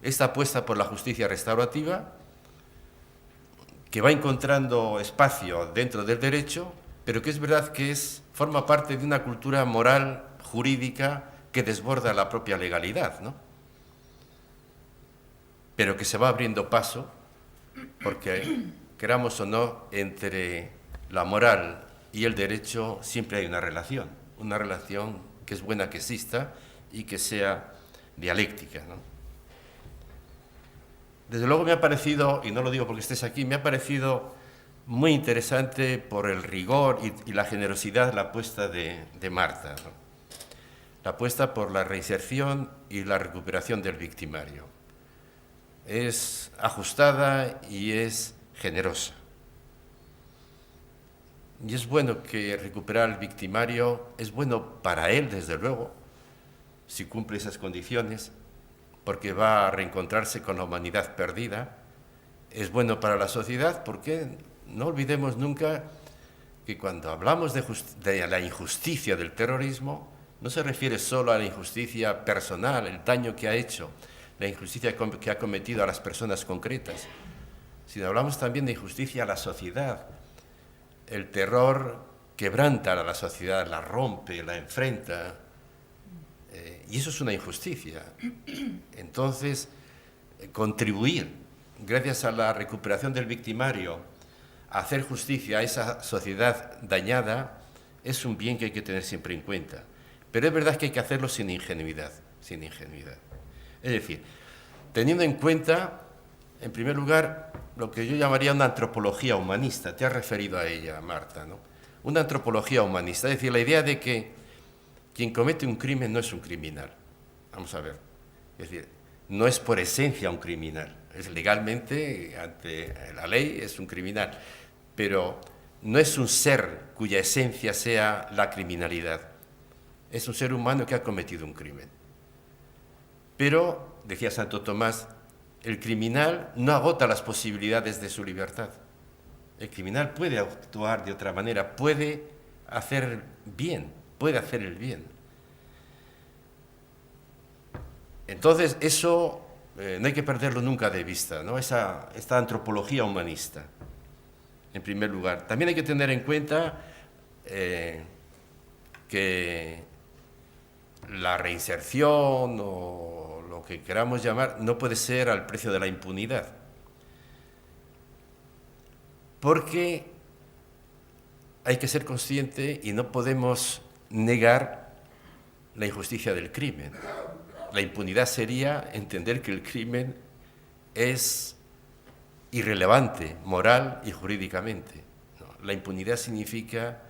esta apuesta por la justicia restaurativa, que va encontrando espacio dentro del derecho, pero que es verdad que forma parte de una cultura moral, jurídica, que desborda la propia legalidad, ¿no? Pero que se va abriendo paso, porque, queramos o no, entre la moral y el derecho siempre hay una relación que es buena que exista y que sea dialéctica, ¿no? Desde luego me ha parecido, y no lo digo porque estés aquí, me ha parecido muy interesante por el rigor y la generosidad la apuesta de Marta, ¿no? La apuesta por la reinserción y la recuperación del victimario. Es ajustada y es generosa. Y es bueno que recuperar al victimario, es bueno para él, desde luego, si cumple esas condiciones, porque va a reencontrarse con la humanidad perdida. Es bueno para la sociedad porque no olvidemos nunca que cuando hablamos de la injusticia del terrorismo, no se refiere solo a la injusticia personal, el daño que ha hecho, la injusticia que ha cometido a las personas concretas, sino hablamos también de injusticia a la sociedad. El terror quebranta a la sociedad, la rompe, la enfrenta, y eso es una injusticia. Entonces, contribuir, gracias a la recuperación del victimario, a hacer justicia a esa sociedad dañada, es un bien que hay que tener siempre en cuenta. Pero es verdad que hay que hacerlo sin ingenuidad, sin ingenuidad. Es decir, teniendo en cuenta, en primer lugar, lo que yo llamaría una antropología humanista. Te has referido a ella, Marta, ¿no? Una antropología humanista, es decir, la idea de que quien comete un crimen no es un criminal. Vamos a ver. Es decir, no es por esencia un criminal. Es legalmente, ante la ley, es un criminal, pero no es un ser cuya esencia sea la criminalidad. Es un ser humano que ha cometido un crimen. Pero, decía Santo Tomás, el criminal no agota las posibilidades de su libertad. El criminal puede actuar de otra manera, puede hacer bien, puede hacer el bien. Entonces, eso no hay que perderlo nunca de vista, ¿no? Esta antropología humanista, en primer lugar. También hay que tener en cuenta que la reinserción o lo que queramos llamar no puede ser al precio de la impunidad, porque hay que ser consciente y no podemos negar la injusticia del crimen. La impunidad sería entender que el crimen es irrelevante moral y jurídicamente, ¿no? La impunidad significa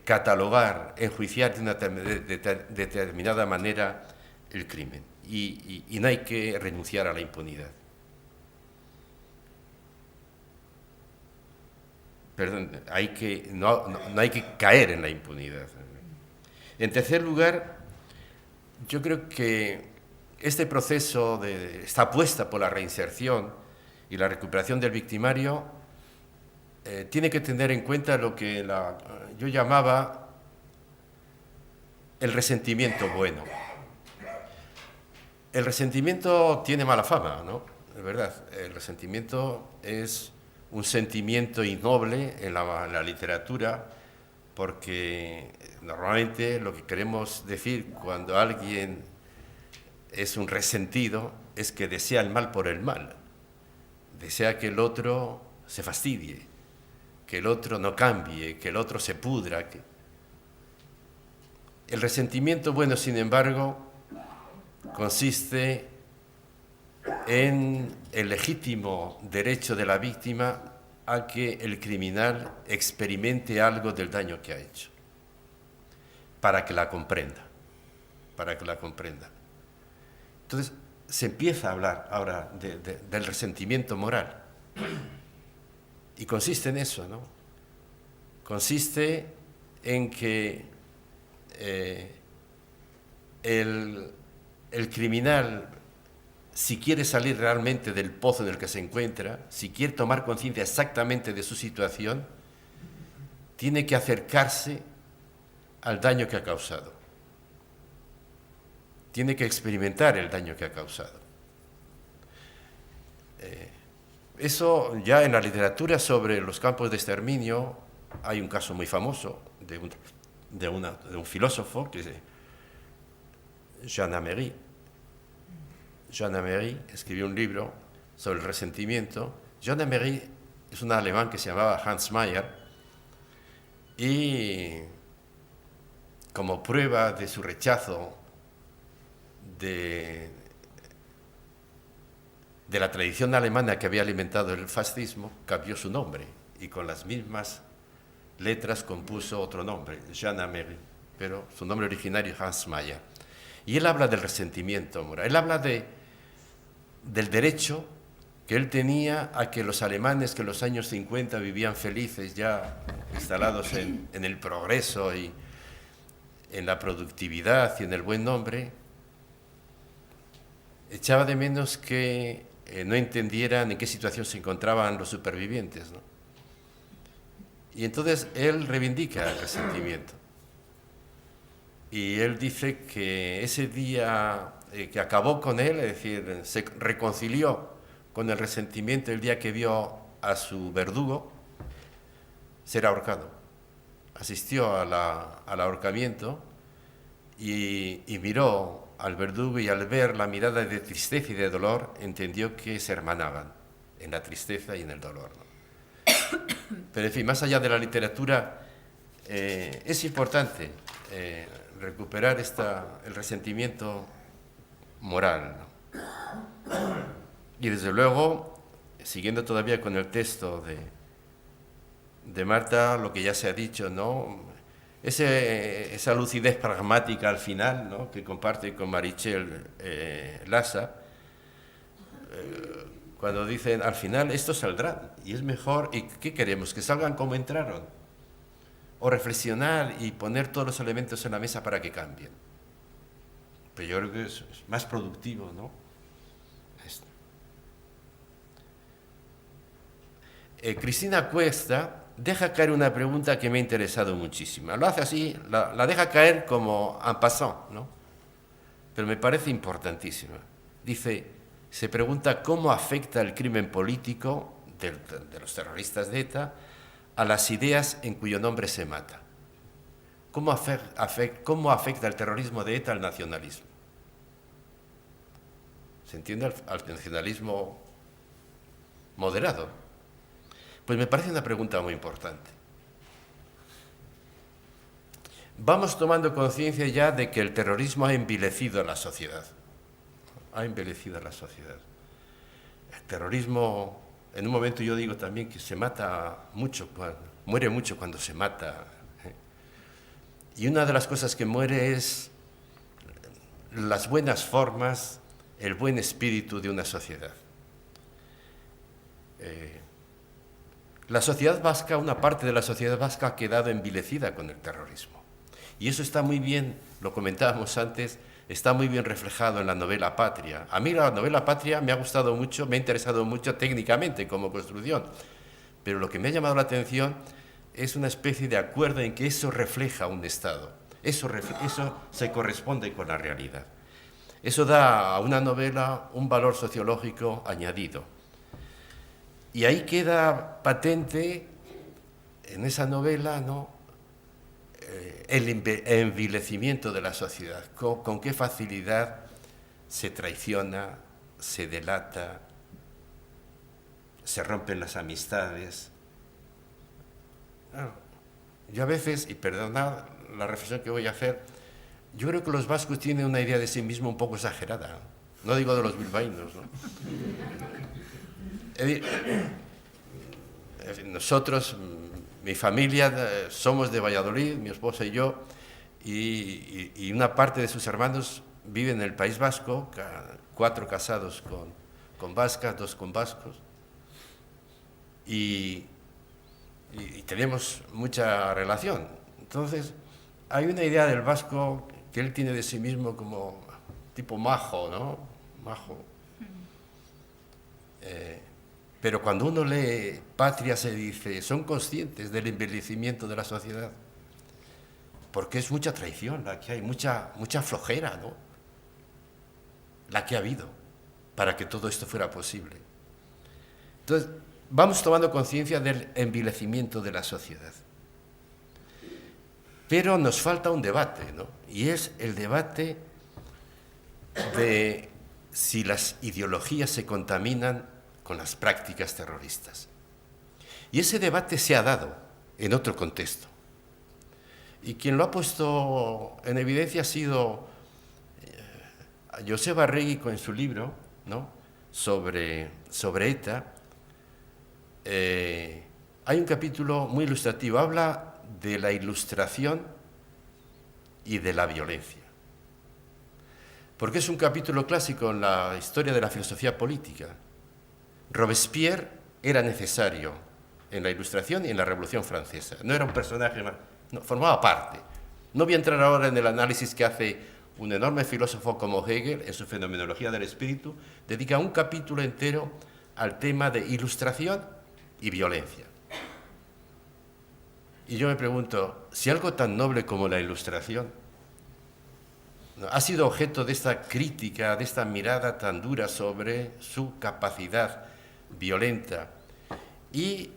catalogar, enjuiciar de una determinada manera el crimen, y no hay que renunciar a la impunidad. Perdón, no hay que caer en la impunidad. En tercer lugar, yo creo que este proceso esta apuesta por la reinserción y la recuperación del victimario tiene que tener en cuenta lo que yo llamaba el resentimiento bueno. El resentimiento tiene mala fama, ¿no? Es verdad, el resentimiento es un sentimiento innoble en la literatura, porque normalmente lo que queremos decir cuando alguien es un resentido es que desea el mal por el mal, desea que el otro se fastidie, que el otro no cambie, que el otro se pudra. El resentimiento bueno, sin embargo, consiste en el legítimo derecho de la víctima a que el criminal experimente algo del daño que ha hecho, para que la comprenda, Entonces, se empieza a hablar ahora del resentimiento moral, y consiste en eso, ¿no? Consiste en que el criminal, si quiere salir realmente del pozo en el que se encuentra, si quiere tomar conciencia exactamente de su situación, tiene que acercarse al daño que ha causado. Tiene que experimentar el daño que ha causado. Eso ya en la literatura sobre los campos de exterminio hay un caso muy famoso de un filósofo que es Jean Améry. Jean Améry escribió un libro sobre el resentimiento. Jean Améry es un alemán que se llamaba Hans Mayer, y como prueba de su rechazo de la tradición alemana que había alimentado el fascismo, cambió su nombre y con las mismas letras compuso otro nombre, Jean Améry, pero su nombre originario es Hans Mayer. Y él habla del resentimiento moral, él habla del derecho que él tenía a que los alemanes que en los años 50 vivían felices, ya instalados en el progreso y en la productividad y en el buen nombre, echaba de menos que no entendieran en qué situación se encontraban los supervivientes, ¿no? Y entonces él reivindica el resentimiento. Y él dice que ese día que acabó con él, es decir, se reconcilió con el resentimiento el día que vio a su verdugo ser ahorcado. Asistió al ahorcamiento y miró al verdugo, y al ver la mirada de tristeza y de dolor, entendió que se hermanaban en la tristeza y en el dolor, ¿no? Pero en fin, más allá de la literatura, es importante recuperar el resentimiento moral, ¿no? Y desde luego, siguiendo todavía con el texto de Marta, lo que ya se ha dicho, ¿no? esa lucidez pragmática al final, ¿no?, que comparte con Marichel Lassa, cuando dicen, al final esto saldrá, y es mejor, ¿y qué queremos? ¿Que salgan como entraron? ¿O reflexionar y poner todos los elementos en la mesa para que cambien? Pero yo creo que es más productivo, ¿no? Esto. Cristina Cuesta deja caer una pregunta que me ha interesado muchísimo. Lo hace así, la deja caer como en passant, ¿no? Pero me parece importantísima. Dice, se pregunta cómo afecta el crimen político de los terroristas de ETA a las ideas en cuyo nombre se mata. ¿Cómo afecta el terrorismo de ETA al nacionalismo? ¿Se entiende? Al nacionalismo moderado. Pues me parece una pregunta muy importante. Vamos tomando conciencia ya de que el terrorismo ha envilecido a la sociedad. Ha envilecido a la sociedad. El terrorismo, en un momento yo digo también que se mata mucho, muere mucho cuando se mata. Y una de las cosas que muere es las buenas formas, el buen espíritu de una sociedad. La sociedad vasca, una parte de la sociedad vasca ha quedado envilecida con el terrorismo. Y eso está muy bien, lo comentábamos antes, está muy bien reflejado en la novela Patria. A mí la novela Patria me ha gustado mucho, me ha interesado mucho técnicamente como construcción, pero lo que me ha llamado la atención es una especie de acuerdo en que eso refleja un Estado, eso se corresponde con la realidad. Eso da a una novela un valor sociológico añadido. Y ahí queda patente, en esa novela, ¿no?, el envilecimiento de la sociedad, con qué facilidad se traiciona, se delata, se rompen las amistades. Claro, yo a veces, y perdonad la reflexión que voy a hacer, yo creo que los vascos tienen una idea de sí mismos un poco exagerada, no digo de los bilbaínos, ¿no? Nosotros, mi familia, somos de Valladolid, mi esposa y yo, y una parte de sus hermanos viven en el País Vasco, 4 casados con vascas, 2 con vascos, y tenemos mucha relación. Entonces, hay una idea del vasco que él tiene de sí mismo como tipo majo, ¿no? Majo. Pero cuando uno lee Patria se dice, son conscientes del envejecimiento de la sociedad, porque es mucha traición la que hay, mucha flojera, ¿no?, la que ha habido para que todo esto fuera posible. Entonces, vamos tomando conciencia del envilecimiento de la sociedad. Pero nos falta un debate, ¿no?, y es el debate de si las ideologías se contaminan con las prácticas terroristas. Y ese debate se ha dado en otro contexto. Y quien lo ha puesto en evidencia ha sido Joseba Arregui con su libro, ¿no?, sobre ETA. Hay un capítulo muy ilustrativo, habla de la ilustración y de la violencia. Porque es un capítulo clásico en la historia de la filosofía política. Robespierre era necesario en la Ilustración y en la Revolución Francesa. No era un personaje más, no, formaba parte. No voy a entrar ahora en el análisis que hace un enorme filósofo como Hegel en su Fenomenología del Espíritu, dedica un capítulo entero al tema de ilustración y violencia. Y yo me pregunto, si algo tan noble como la ilustración ha sido objeto de esta crítica, de esta mirada tan dura sobre su capacidad violenta, y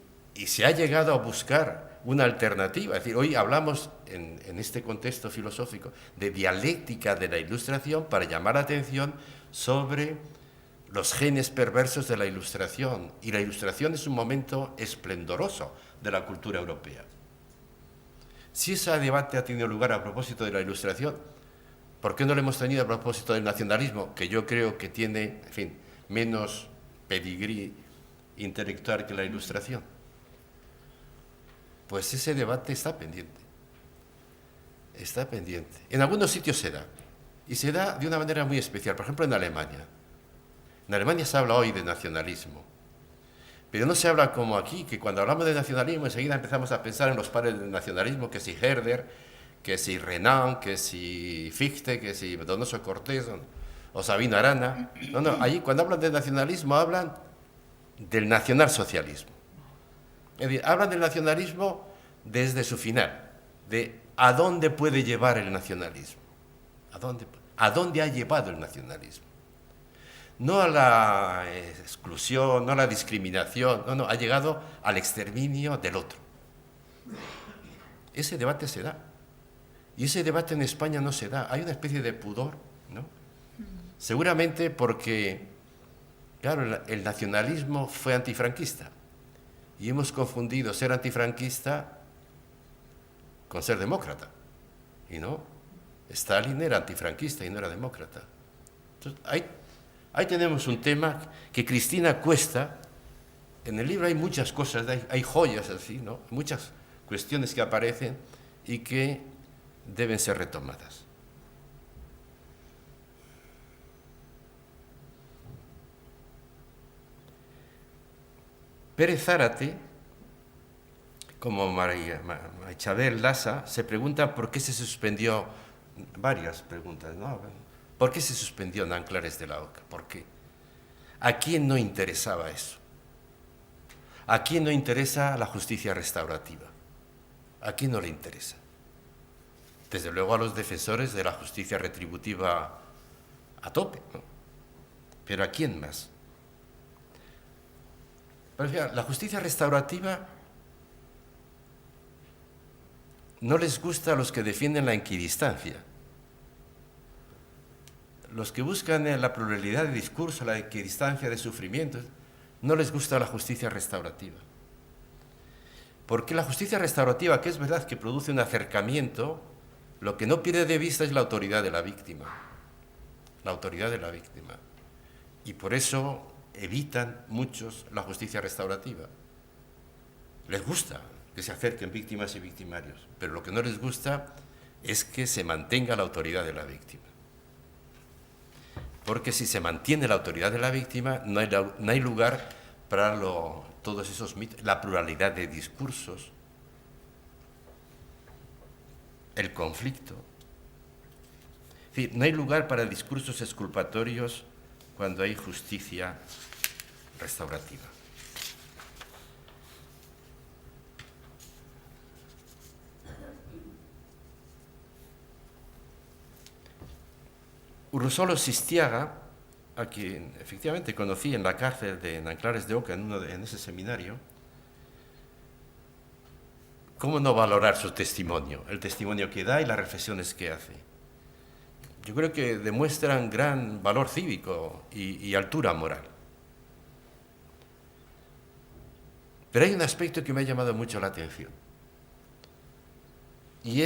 se ha llegado a buscar una alternativa. Es decir, hoy hablamos en este contexto filosófico de dialéctica de la ilustración para llamar la atención sobre los genes perversos de la ilustración, y la ilustración es un momento esplendoroso de la cultura europea. Si ese debate ha tenido lugar a propósito de la ilustración, ¿por qué no lo hemos tenido a propósito del nacionalismo, que yo creo que tiene, en fin, menos pedigrí intelectual que la ilustración? Pues ese debate está pendiente. Está pendiente. En algunos sitios se da, y se da de una manera muy especial. Por ejemplo, en Alemania. En Alemania se habla hoy de nacionalismo, pero no se habla como aquí, que cuando hablamos de nacionalismo enseguida empezamos a pensar en los padres del nacionalismo, que si Herder, que si Renan, que si Fichte, que si Donoso Cortés o Sabino Arana. No, allí cuando hablan de nacionalismo hablan del nacionalsocialismo. Es decir, hablan del nacionalismo desde su final, de a dónde puede llevar el nacionalismo, a dónde ha llevado el nacionalismo. No a la exclusión, no a la discriminación, no, ha llegado al exterminio del otro. Ese debate se da. Y ese debate en España no se da. Hay una especie de pudor, ¿no? Seguramente porque, claro, el nacionalismo fue antifranquista. Y hemos confundido ser antifranquista con ser demócrata. Y no, Stalin era antifranquista y no era demócrata. Entonces, ahí tenemos un tema que Cristina Cuesta, en el libro hay muchas cosas, hay joyas así, ¿no? Muchas cuestiones que aparecen y que deben ser retomadas. Pérez Zárate, como Maichabel Lassa, se pregunta por qué se suspendió, varias preguntas, ¿no? ¿Por qué se suspendió Nanclares de la Oca? ¿Por qué? ¿A quién no interesaba eso? ¿A quién no interesa la justicia restaurativa? ¿A quién no le interesa? Desde luego a los defensores de la justicia retributiva a tope, ¿no? Pero ¿a quién más? Pero fíjate, la justicia restaurativa no les gusta a los que defienden la equidistancia. Los que buscan la pluralidad de discurso, la equidistancia de sufrimientos, no les gusta la justicia restaurativa. Porque la justicia restaurativa, que es verdad que produce un acercamiento, lo que no pierde de vista es la autoridad de la víctima. La autoridad de la víctima. Y por eso evitan muchos la justicia restaurativa. Les gusta que se acerquen víctimas y victimarios, pero lo que no les gusta es que se mantenga la autoridad de la víctima. Porque si se mantiene la autoridad de la víctima, no hay lugar para todos esos mitos, la pluralidad de discursos, el conflicto. Es decir, no hay lugar para discursos exculpatorios cuando hay justicia restaurativa. Urrusolo Sistiaga, a quien efectivamente conocí en la cárcel de Nanclares de Oca, en ese seminario, ¿cómo no valorar su testimonio? El testimonio que da y las reflexiones que hace. Yo creo que demuestran gran valor cívico y altura moral. Pero hay un aspecto que me ha llamado mucho la atención. Y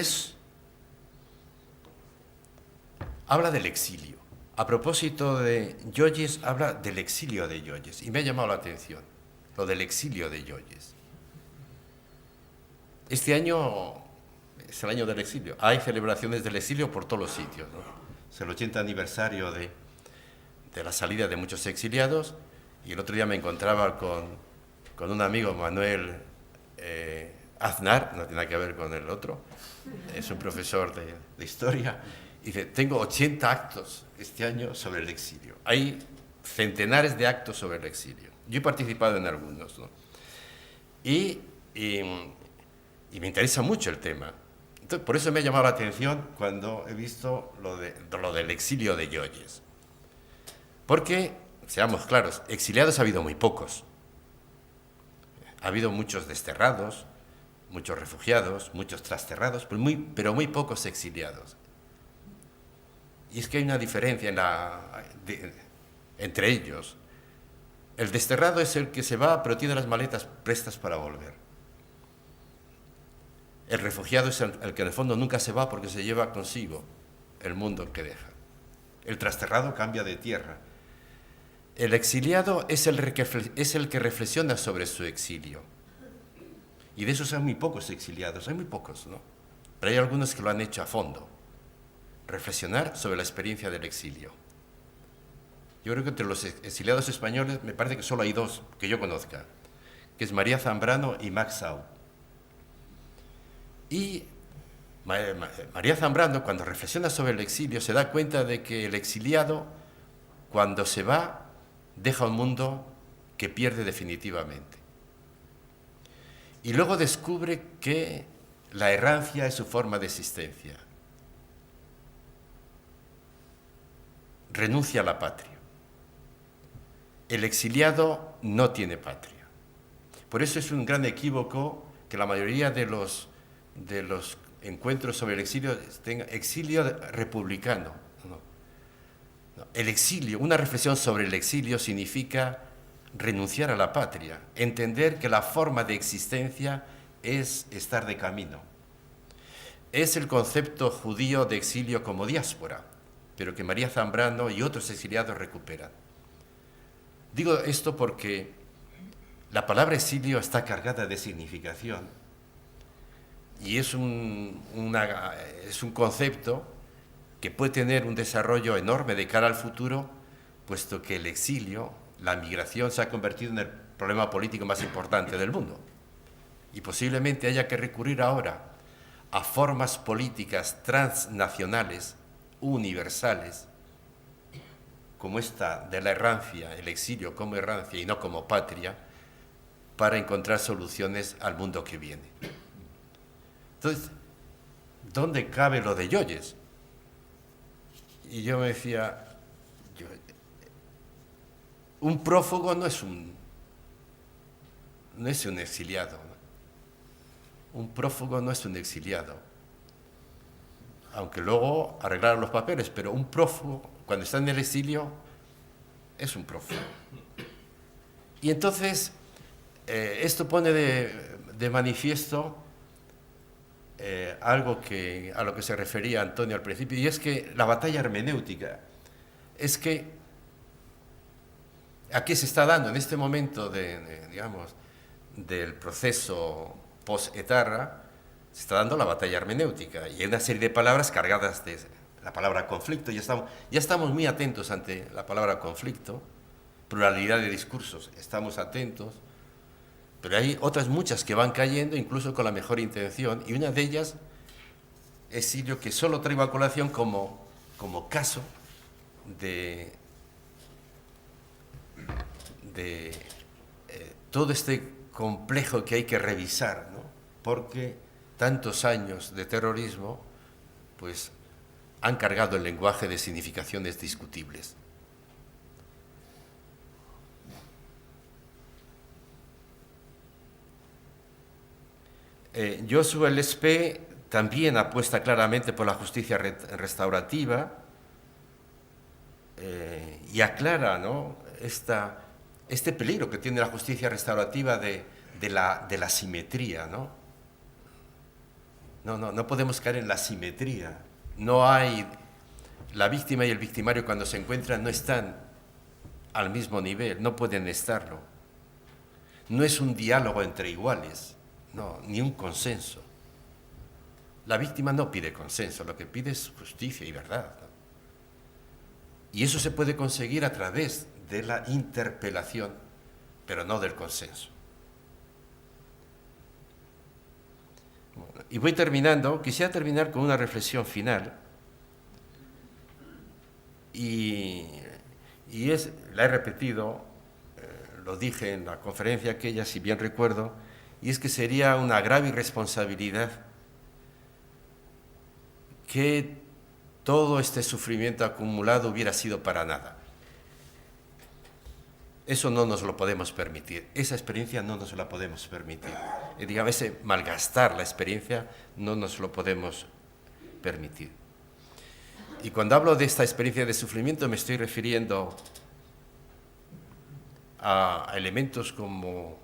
habla del exilio. A propósito de Joyes, habla del exilio de Joyes. Y me ha llamado la atención lo del exilio de Joyes. Este año es el año del exilio. Hay celebraciones del exilio por todos los sitios, ¿no? Es el 80 aniversario de la salida de muchos exiliados. Y el otro día me encontraba con un amigo, Manuel Aznar, no tiene nada que ver con el otro, es un profesor de historia. Y dice, tengo 80 actos este año sobre el exilio. Hay centenares de actos sobre el exilio. Yo he participado en algunos, ¿no? Y me interesa mucho el tema. Entonces, por eso me ha llamado la atención cuando he visto lo del exilio de Joyes. Porque, seamos claros, exiliados ha habido muy pocos. Ha habido muchos desterrados, muchos refugiados, muchos trasterrados, pero muy pocos exiliados. Y es que hay una diferencia entre ellos. El desterrado es el que se va, pero tiene las maletas prestas para volver. El refugiado es el que en el fondo nunca se va porque se lleva consigo el mundo que deja. El trasterrado cambia de tierra. El exiliado es el que reflexiona sobre su exilio. Y de esos hay muy pocos exiliados, hay muy pocos, ¿no? pero hay algunos que lo han hecho a fondo. Reflexionar sobre la experiencia del exilio. Yo creo que entre los exiliados españoles me parece que solo hay dos que yo conozca, que es María Zambrano y Max Sau. Y María Zambrano, cuando reflexiona sobre el exilio, se da cuenta de que el exiliado, cuando se va, deja un mundo que pierde definitivamente. Y luego descubre que la errancia es su forma de existencia. Renuncia a la patria. El exiliado no tiene patria. Por eso es un gran equívoco que la mayoría de los encuentros sobre el exilio tengan exilio republicano. No. El exilio, una reflexión sobre el exilio significa renunciar a la patria, entender que la forma de existencia es estar de camino. Es el concepto judío de exilio como diáspora, pero que María Zambrano y otros exiliados recuperan. Digo esto porque la palabra exilio está cargada de significación y es un concepto que puede tener un desarrollo enorme de cara al futuro, puesto que el exilio, la migración, se ha convertido en el problema político más importante del mundo. Y posiblemente haya que recurrir ahora a formas políticas transnacionales, universales, como esta de la errancia, el exilio como errancia y no como patria, para encontrar soluciones al mundo que viene. Entonces, ¿dónde cabe lo de Yoyes? Y yo me decía, un prófugo no es un exiliado, ¿no? Un prófugo no es un exiliado, aunque luego arreglaron los papeles, pero un prófugo, cuando está en el exilio, es un prófugo. Y entonces, esto pone de manifiesto algo a lo que se refería Antonio al principio, y es que la batalla hermenéutica, es que aquí se está dando en este momento del proceso post-etarra, se está dando la batalla hermenéutica, y hay una serie de palabras cargadas de la palabra conflicto. Ya estamos muy atentos ante la palabra conflicto, pluralidad de discursos, estamos atentos, pero hay otras muchas que van cayendo, incluso con la mejor intención, y una de ellas es exilio, que solo traigo a colación como caso de todo este complejo que hay que revisar, ¿no? Porque tantos años de terrorismo pues han cargado el lenguaje de significaciones discutibles. Joshua Lespe también apuesta claramente por la justicia restaurativa y aclara, ¿no?, este peligro que tiene la justicia restaurativa de la simetría, ¿no? No podemos caer en la simetría. No hay, la víctima y el victimario cuando se encuentran no están al mismo nivel, no pueden estarlo. No es un diálogo entre iguales, no, ni un consenso. La víctima no pide consenso, lo que pide es justicia y verdad, ¿no? Y eso se puede conseguir a través de la interpelación, pero no del consenso. Y voy terminando, quisiera terminar con una reflexión final, y la he repetido, lo dije en la conferencia aquella, si bien recuerdo, y es que sería una grave irresponsabilidad que todo este sufrimiento acumulado hubiera sido para nada. Eso no nos lo podemos permitir, esa experiencia no nos la podemos permitir. Ese malgastar la experiencia no nos lo podemos permitir. Y cuando hablo de esta experiencia de sufrimiento me estoy refiriendo a elementos como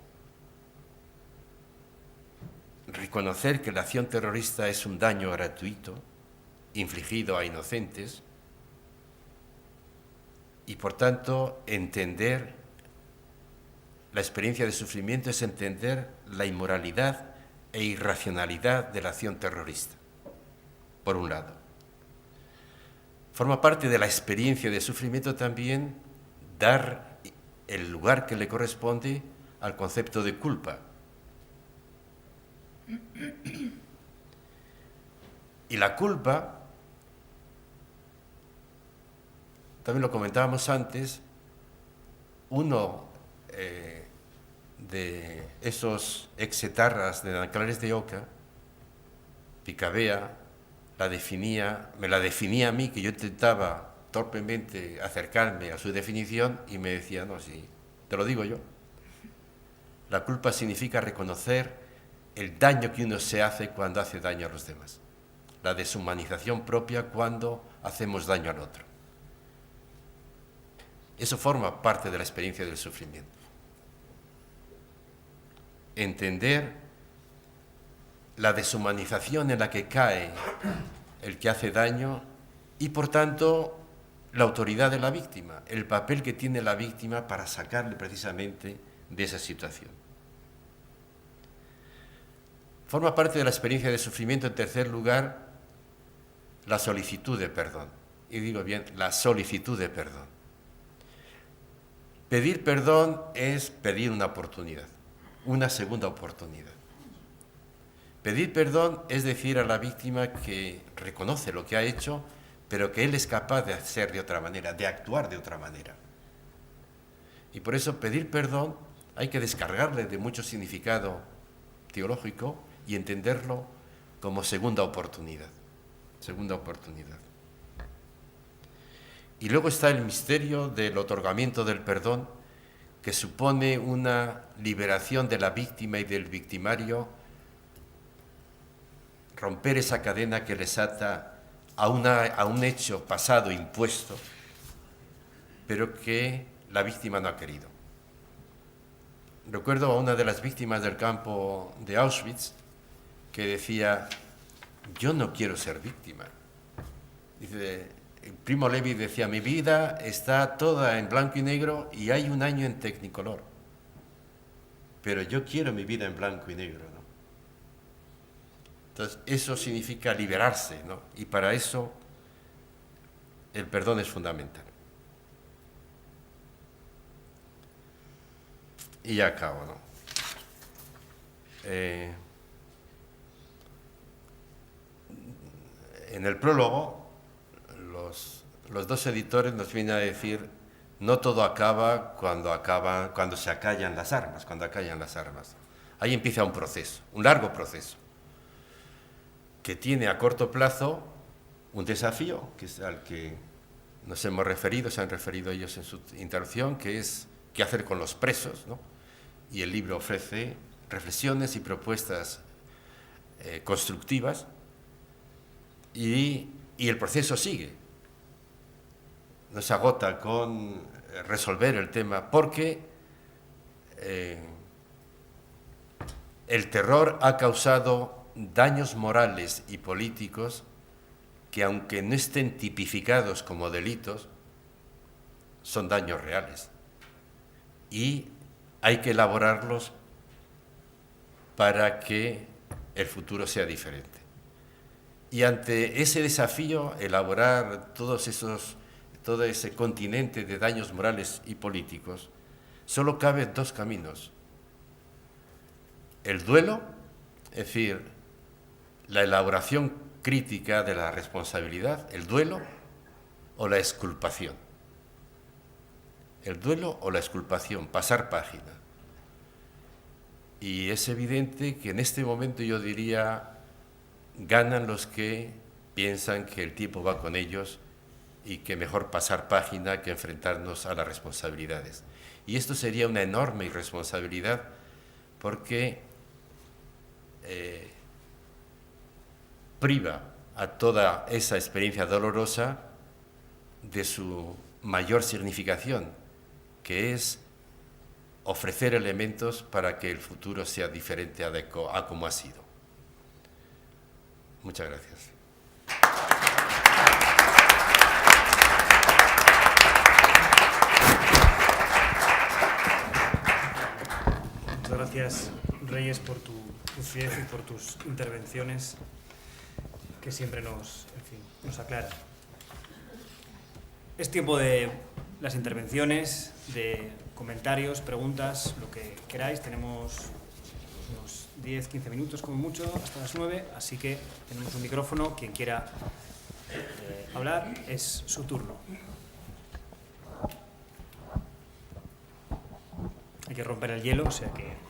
reconocer que la acción terrorista es un daño gratuito, infligido a inocentes, y por tanto entender la experiencia de sufrimiento es entender la inmoralidad e irracionalidad de la acción terrorista. por un lado. Forma parte de la experiencia de sufrimiento también dar el lugar que le corresponde al concepto de culpa. Y la culpa, también lo comentábamos antes, uno de esos exetarras de Nanclares de Oca, Picabea, me la definía a mí, que yo intentaba torpemente acercarme a su definición y me decía, no, sí, te lo digo yo. La culpa significa reconocer el daño que uno se hace cuando hace daño a los demás. La deshumanización propia cuando hacemos daño al otro. Eso forma parte de la experiencia del sufrimiento. Entender la deshumanización en la que cae el que hace daño y, por tanto, la autoridad de la víctima, el papel que tiene la víctima para sacarle precisamente de esa situación. Forma parte de la experiencia de sufrimiento, en tercer lugar, la solicitud de perdón. Y digo bien, la solicitud de perdón. Pedir perdón es pedir una oportunidad, una segunda oportunidad. Pedir perdón es decir a la víctima que reconoce lo que ha hecho, pero que él es capaz de hacer de otra manera, de actuar de otra manera. Y por eso pedir perdón hay que descargarle de mucho significado teológico y entenderlo como segunda oportunidad. Segunda oportunidad. Y luego está el misterio del otorgamiento del perdón, que supone una liberación de la víctima y del victimario, romper esa cadena que les ata a un hecho pasado impuesto, pero que la víctima no ha querido. Recuerdo a una de las víctimas del campo de Auschwitz que decía, yo no quiero ser víctima. Dice, Primo Levi decía, mi vida está toda en blanco y negro y hay un año en Technicolor, pero yo quiero mi vida en blanco y negro, ¿no? Entonces, eso significa liberarse, ¿no? Y para eso el perdón es fundamental. Y ya acabo, ¿no? En el prólogo, los dos editores nos vienen a decir, no todo acaba cuando se acallan las armas, cuando acallan las armas. Ahí empieza un proceso, un largo proceso, que tiene a corto plazo un desafío, que es al que nos hemos referido, se han referido ellos en su introducción, que es qué hacer con los presos, ¿no? Y el libro ofrece reflexiones y propuestas constructivas, y el proceso sigue. No se agota con resolver el tema, porque el terror ha causado daños morales y políticos que, aunque no estén tipificados como delitos, son daños reales. Y hay que elaborarlos para que el futuro sea diferente. Y ante ese desafío, elaborar todo ese continente de daños morales y políticos, solo caben dos caminos. El duelo, es decir, la elaboración crítica de la responsabilidad, el duelo o la exculpación. El duelo o la exculpación, pasar página. Y es evidente que en este momento yo diría, ganan los que piensan que el tiempo va con ellos y que mejor pasar página que enfrentarnos a las responsabilidades. Y esto sería una enorme irresponsabilidad, porque priva a toda esa experiencia dolorosa de su mayor significación, que es ofrecer elementos para que el futuro sea diferente a como ha sido. Muchas gracias. Muchas gracias, Reyes, por tu lucidez y por tus intervenciones, que siempre nos aclara. Es tiempo de las intervenciones, de comentarios, preguntas, lo que queráis. Tenemos unos 10-15 minutos como mucho, hasta las 9, así que tenemos un micrófono. Quien quiera hablar, es su turno. Hay que romper el hielo, o sea que...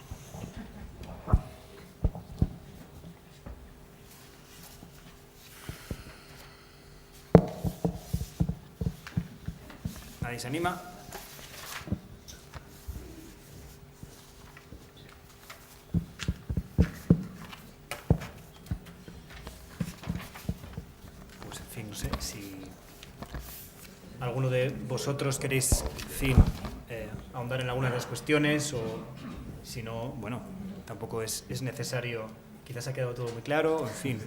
¿Nadie se anima? Pues en fin, no sé si alguno de vosotros queréis, en fin, ahondar en alguna de las cuestiones, o si no, bueno, tampoco es necesario. Quizás ha quedado todo muy claro, en fin.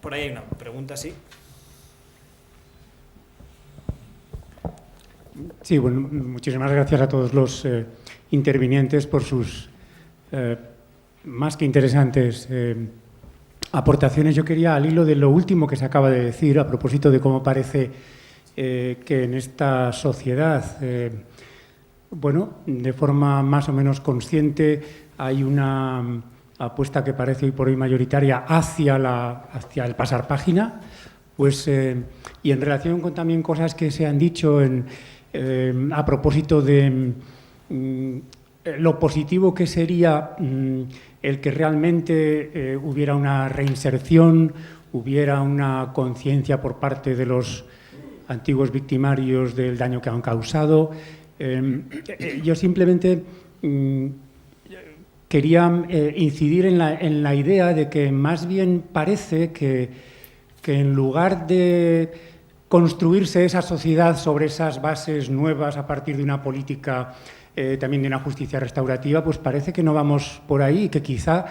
Por ahí hay una pregunta, sí. Sí, bueno, muchísimas gracias a todos los intervinientes por sus más que interesantes aportaciones. Yo quería, al hilo de lo último que se acaba de decir, a propósito de cómo parece que en esta sociedad, bueno, de forma más o menos consciente, hay una apuesta que parece hoy por hoy mayoritaria hacia el pasar página, pues, y en relación con también cosas que se han dicho a propósito de lo positivo que sería el que realmente hubiera una reinserción, hubiera una conciencia por parte de los antiguos victimarios del daño que han causado. Yo simplemente quería incidir en la idea de que más bien parece que en lugar de construirse esa sociedad sobre esas bases nuevas a partir de una política también de una justicia restaurativa, pues parece que no vamos por ahí, que quizá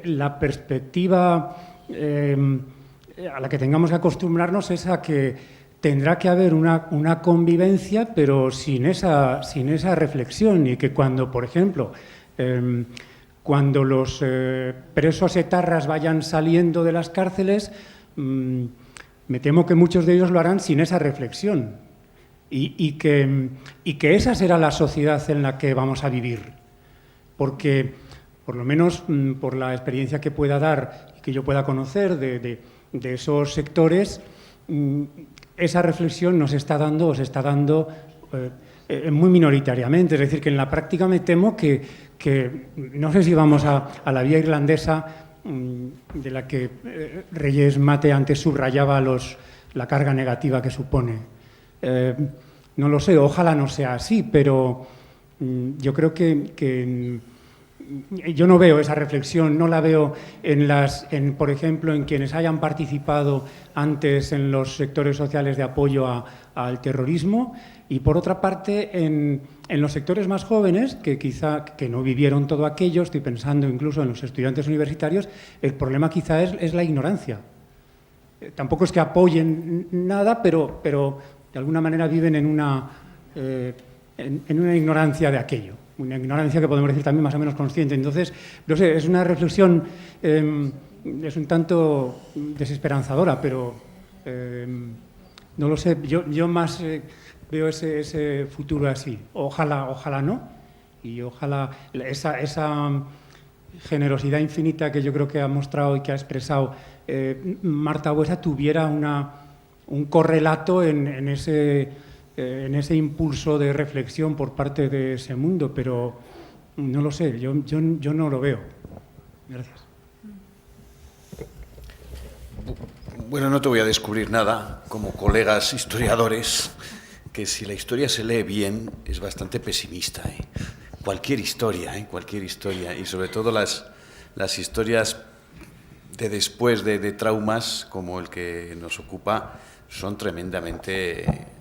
la perspectiva a la que tengamos que acostumbrarnos es a que tendrá que haber una convivencia, pero sin esa reflexión, y que cuando, por ejemplo, cuando los presos etarras vayan saliendo de las cárceles, me temo que muchos de ellos lo harán sin esa reflexión, y que esa será la sociedad en la que vamos a vivir, porque, por lo menos por la experiencia que pueda dar y que yo pueda conocer de esos sectores, esa reflexión nos está dando, o se está dando muy minoritariamente. Es decir, que en la práctica me temo que no sé si vamos a la vía irlandesa de la que Reyes Mate antes subrayaba la carga negativa que supone. No lo sé, ojalá no sea así, pero yo creo que yo no veo esa reflexión, no la veo por ejemplo, en quienes hayan participado antes en los sectores sociales de apoyo al terrorismo, y por otra parte en los sectores más jóvenes, que quizá que no vivieron todo aquello. Estoy pensando incluso en los estudiantes universitarios. El problema quizá es la ignorancia. Tampoco es que apoyen nada, pero de alguna manera viven en una ignorancia de aquello. Una ignorancia que podemos decir también más o menos consciente. Entonces, no sé, es una reflexión, es un tanto desesperanzadora, pero no lo sé, yo más veo ese futuro así. Ojalá no, y ojalá esa generosidad infinita que yo creo que ha mostrado y que ha expresado Marta Buesa tuviera un correlato en ese impulso de reflexión por parte de ese mundo, pero no lo sé, yo no lo veo. Gracias. Bueno, no te voy a descubrir nada, como colegas historiadores, que si la historia se lee bien es bastante pesimista. Cualquier historia, y sobre todo las historias de después de traumas como el que nos ocupa son tremendamente...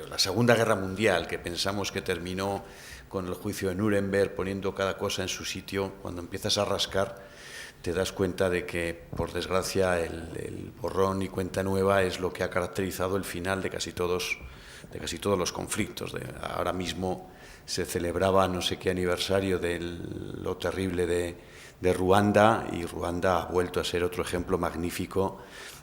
La Segunda Guerra Mundial, que pensamos que terminó con el juicio de Nuremberg, poniendo cada cosa en su sitio, cuando empiezas a rascar te das cuenta de que, por desgracia, el borrón y cuenta nueva es lo que ha caracterizado el final de casi todos los conflictos. Ahora mismo se celebraba no sé qué aniversario de lo terrible de Ruanda, y Ruanda ha vuelto a ser otro ejemplo magnífico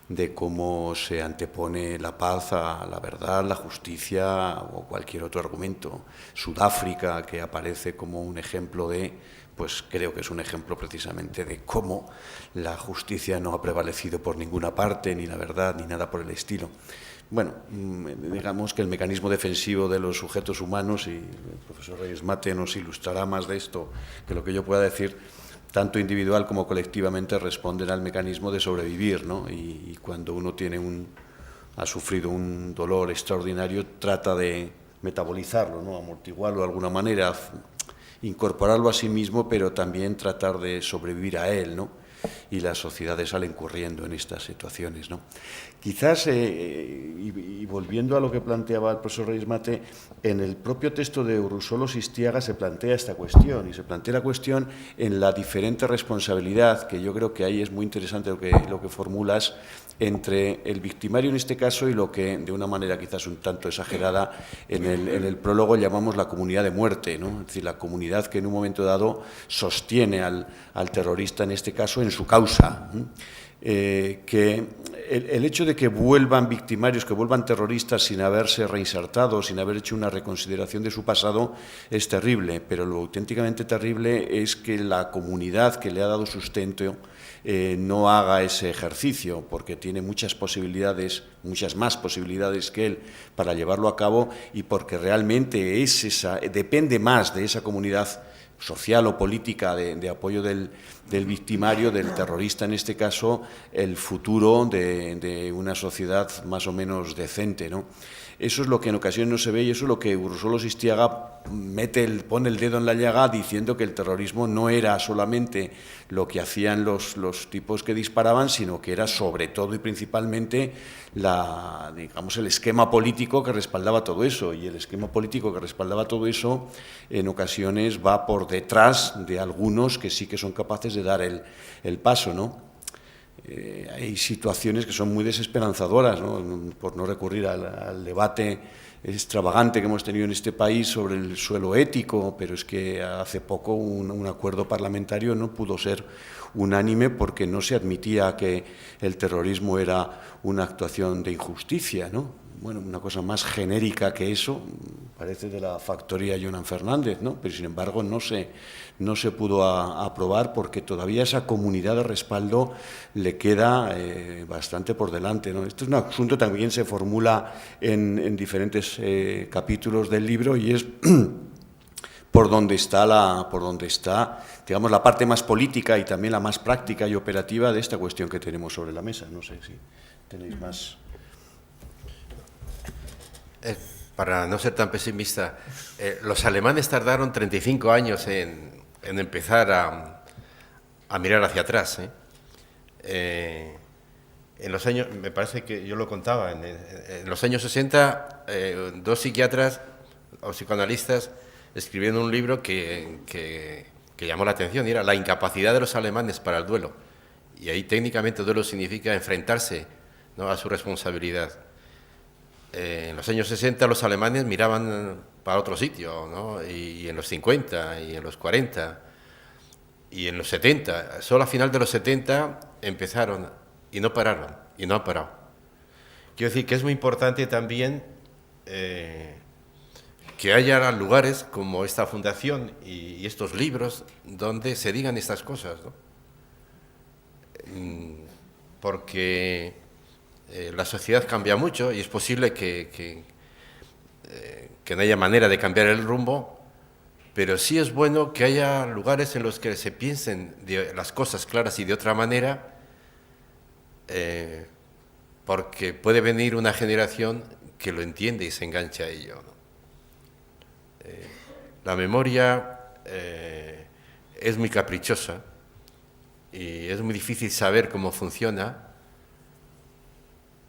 de cómo se antepone la paz a la verdad, la justicia o cualquier otro argumento. Sudáfrica, que aparece como un ejemplo de, pues creo que es un ejemplo precisamente de cómo la justicia no ha prevalecido por ninguna parte, ni la verdad, ni nada por el estilo. Bueno, digamos que el mecanismo defensivo de los sujetos humanos, y el profesor Reyes Mate nos ilustrará más de esto que lo que yo pueda decir, tanto individual como colectivamente responden al mecanismo de sobrevivir, ¿no? Y cuando uno ha sufrido un dolor extraordinario, trata de metabolizarlo, ¿no? Amortiguarlo de alguna manera, incorporarlo a sí mismo, pero también tratar de sobrevivir a él, ¿no? Y las sociedades salen corriendo en estas situaciones, ¿no? Quizás, y volviendo a lo que planteaba el profesor Reyes Mate, en el propio texto de Urrusolos Istiaga se plantea esta cuestión, y se plantea la cuestión en la diferente responsabilidad, que yo creo que ahí es muy interesante lo que formulas, entre el victimario en este caso y lo que, de una manera quizás un tanto exagerada, en el prólogo llamamos la comunidad de muerte, ¿no? Es decir, la comunidad que en un momento dado sostiene al terrorista, en este caso, en su causa. Que el hecho de que vuelvan victimarios, que vuelvan terroristas sin haberse reinsertado, sin haber hecho una reconsideración de su pasado, es terrible, pero lo auténticamente terrible es que la comunidad que le ha dado sustento no haga ese ejercicio, porque tiene muchas posibilidades, muchas más posibilidades que él para llevarlo a cabo, y porque realmente depende más de esa comunidad social o política de apoyo del victimario, del terrorista en este caso, el futuro de una sociedad más o menos decente, ¿no? Eso es lo que en ocasiones no se ve, y eso es lo que Urrusolos Istiaga pone el dedo en la llaga, diciendo que el terrorismo no era solamente lo que hacían los tipos que disparaban, sino que era sobre todo y principalmente el esquema político que respaldaba todo eso, y el esquema político que respaldaba todo eso en ocasiones va por detrás de algunos que sí que son capaces de dar el paso, ¿no? Hay situaciones que son muy desesperanzadoras, ¿no? Por no recurrir al debate extravagante que hemos tenido en este país sobre el suelo ético, pero es que hace poco un acuerdo parlamentario no pudo ser unánime porque no se admitía que el terrorismo era una actuación de injusticia, ¿no? Bueno, una cosa más genérica que eso, parece de la factoría Jonan Fernández, ¿no? Pero sin embargo no se pudo aprobar porque todavía esa comunidad de respaldo le queda bastante por delante, ¿no? Este es un asunto que también se formula en diferentes capítulos del libro, y es por donde está, digamos, la parte más política y también la más práctica y operativa de esta cuestión que tenemos sobre la mesa. No sé si tenéis más. Para no ser tan pesimista, los alemanes tardaron 35 años en empezar a mirar hacia atrás. En los años, me parece que yo lo contaba, en los años 60, dos psiquiatras o psicoanalistas escribieron un libro que llamó la atención, y era La incapacidad de los alemanes para el duelo. Y ahí técnicamente duelo significa enfrentarse, ¿no?, a su responsabilidad. En los años 60 los alemanes miraban para otro sitio, ¿no? Y en los 50, y en los 40, y en los 70. Solo a final de los 70 empezaron, y no pararon, y no han parado. Quiero decir que es muy importante también que haya lugares como esta fundación y estos libros donde se digan estas cosas, ¿no? Porque la sociedad cambia mucho y es posible que no haya manera de cambiar el rumbo, pero sí es bueno que haya lugares en los que se piensen las cosas claras y de otra manera, porque puede venir una generación que lo entiende y se engancha a ello, ¿no? La memoria es muy caprichosa y es muy difícil saber cómo funciona,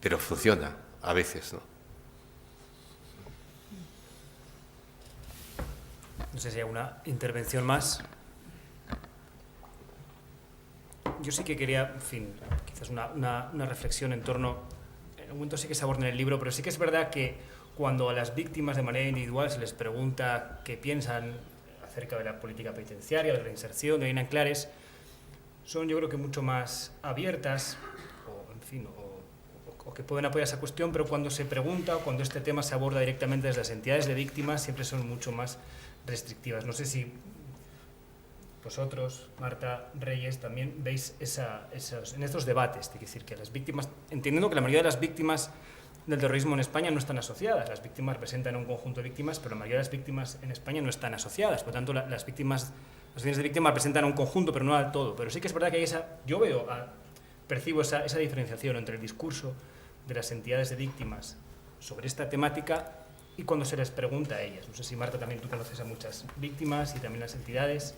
pero funciona a veces, ¿no? No sé si hay una intervención más. Yo sí que quería, en fin, quizás una reflexión en torno, en un momento sí que se aborda en el libro, pero sí que es verdad que cuando a las víctimas de manera individual se les pregunta qué piensan acerca de la política penitenciaria, de la reinserción, de Ainhoa Clares, son, yo creo que mucho más abiertas, o en fin, o que pueden apoyar esa cuestión, pero cuando se pregunta o cuando este tema se aborda directamente desde las entidades de víctimas, siempre son mucho más restrictivas. No sé si vosotros, Marta, Reyes, también veis en estos debates, es decir, que las víctimas, entendiendo que la mayoría de las víctimas del terrorismo en España no están asociadas, las víctimas representan un conjunto de víctimas, pero la mayoría de las víctimas en España no están asociadas, por lo tanto las asociaciones de víctimas representan un conjunto, pero no al todo. Pero sí que es verdad que hay yo percibo esa diferenciación entre el discurso de las entidades de víctimas sobre esta temática y cuando se les pregunta a ellas. No sé si, Marta, también tú conoces a muchas víctimas y también las entidades.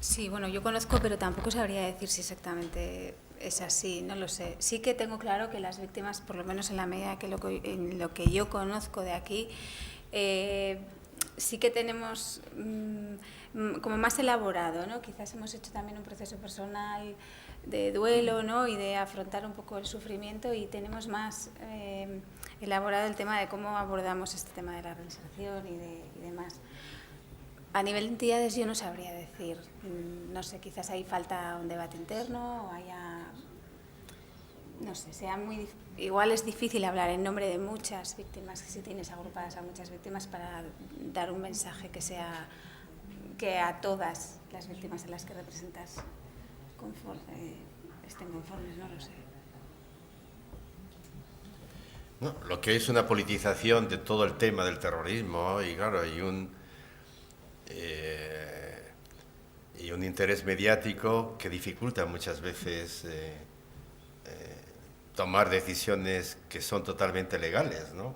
Sí, bueno, yo conozco, pero tampoco sabría decir si exactamente es así, no lo sé. Sí que tengo claro que las víctimas, por lo menos en la medida que en lo que yo conozco de aquí, sí que tenemos como más elaborado, ¿no? Quizás hemos hecho también un proceso personal de duelo, ¿no? Y de afrontar un poco el sufrimiento, y tenemos más elaborado el tema de cómo abordamos este tema de la reinserción y demás. A nivel de entidades yo no sabría decir, no sé, quizás ahí falta un debate interno o haya, no sé, igual es difícil hablar en nombre de muchas víctimas, que si tienes agrupadas a muchas víctimas, para dar un mensaje que a todas las víctimas a las que representas estén conformes, no lo sé. No, lo que es una politización de todo el tema del terrorismo, y claro, hay un interés mediático que dificulta muchas veces tomar decisiones que son totalmente legales, ¿no?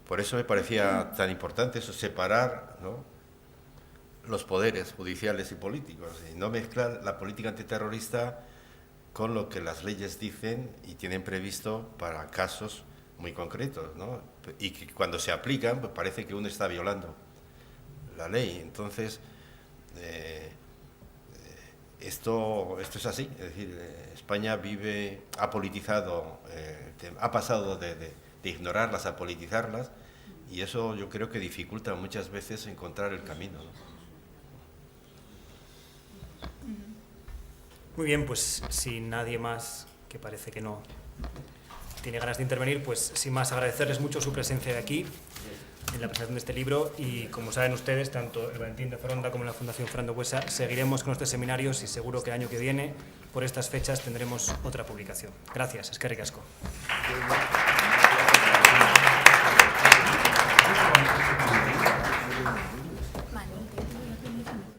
Por eso me parecía tan importante eso, separar, ¿no?, los poderes judiciales y políticos, y no mezclar la política antiterrorista con lo que las leyes dicen y tienen previsto para casos muy concretos, ¿no? Y que cuando se aplican, pues parece que uno está violando la ley. Entonces, esto es así, es decir, España ha politizado, ha pasado de ignorarlas a politizarlas, y eso yo creo que dificulta muchas veces encontrar el camino, ¿no? Muy bien, pues si nadie más, que parece que no tiene ganas de intervenir, pues sin más agradecerles mucho su presencia de aquí en la presentación de este libro, y como saben ustedes, tanto el Valentín de Foronda como la Fundación Fernando Buesa seguiremos con nuestros seminarios, y seguro que el año que viene, por estas fechas, tendremos otra publicación. Gracias, eskerrik asko.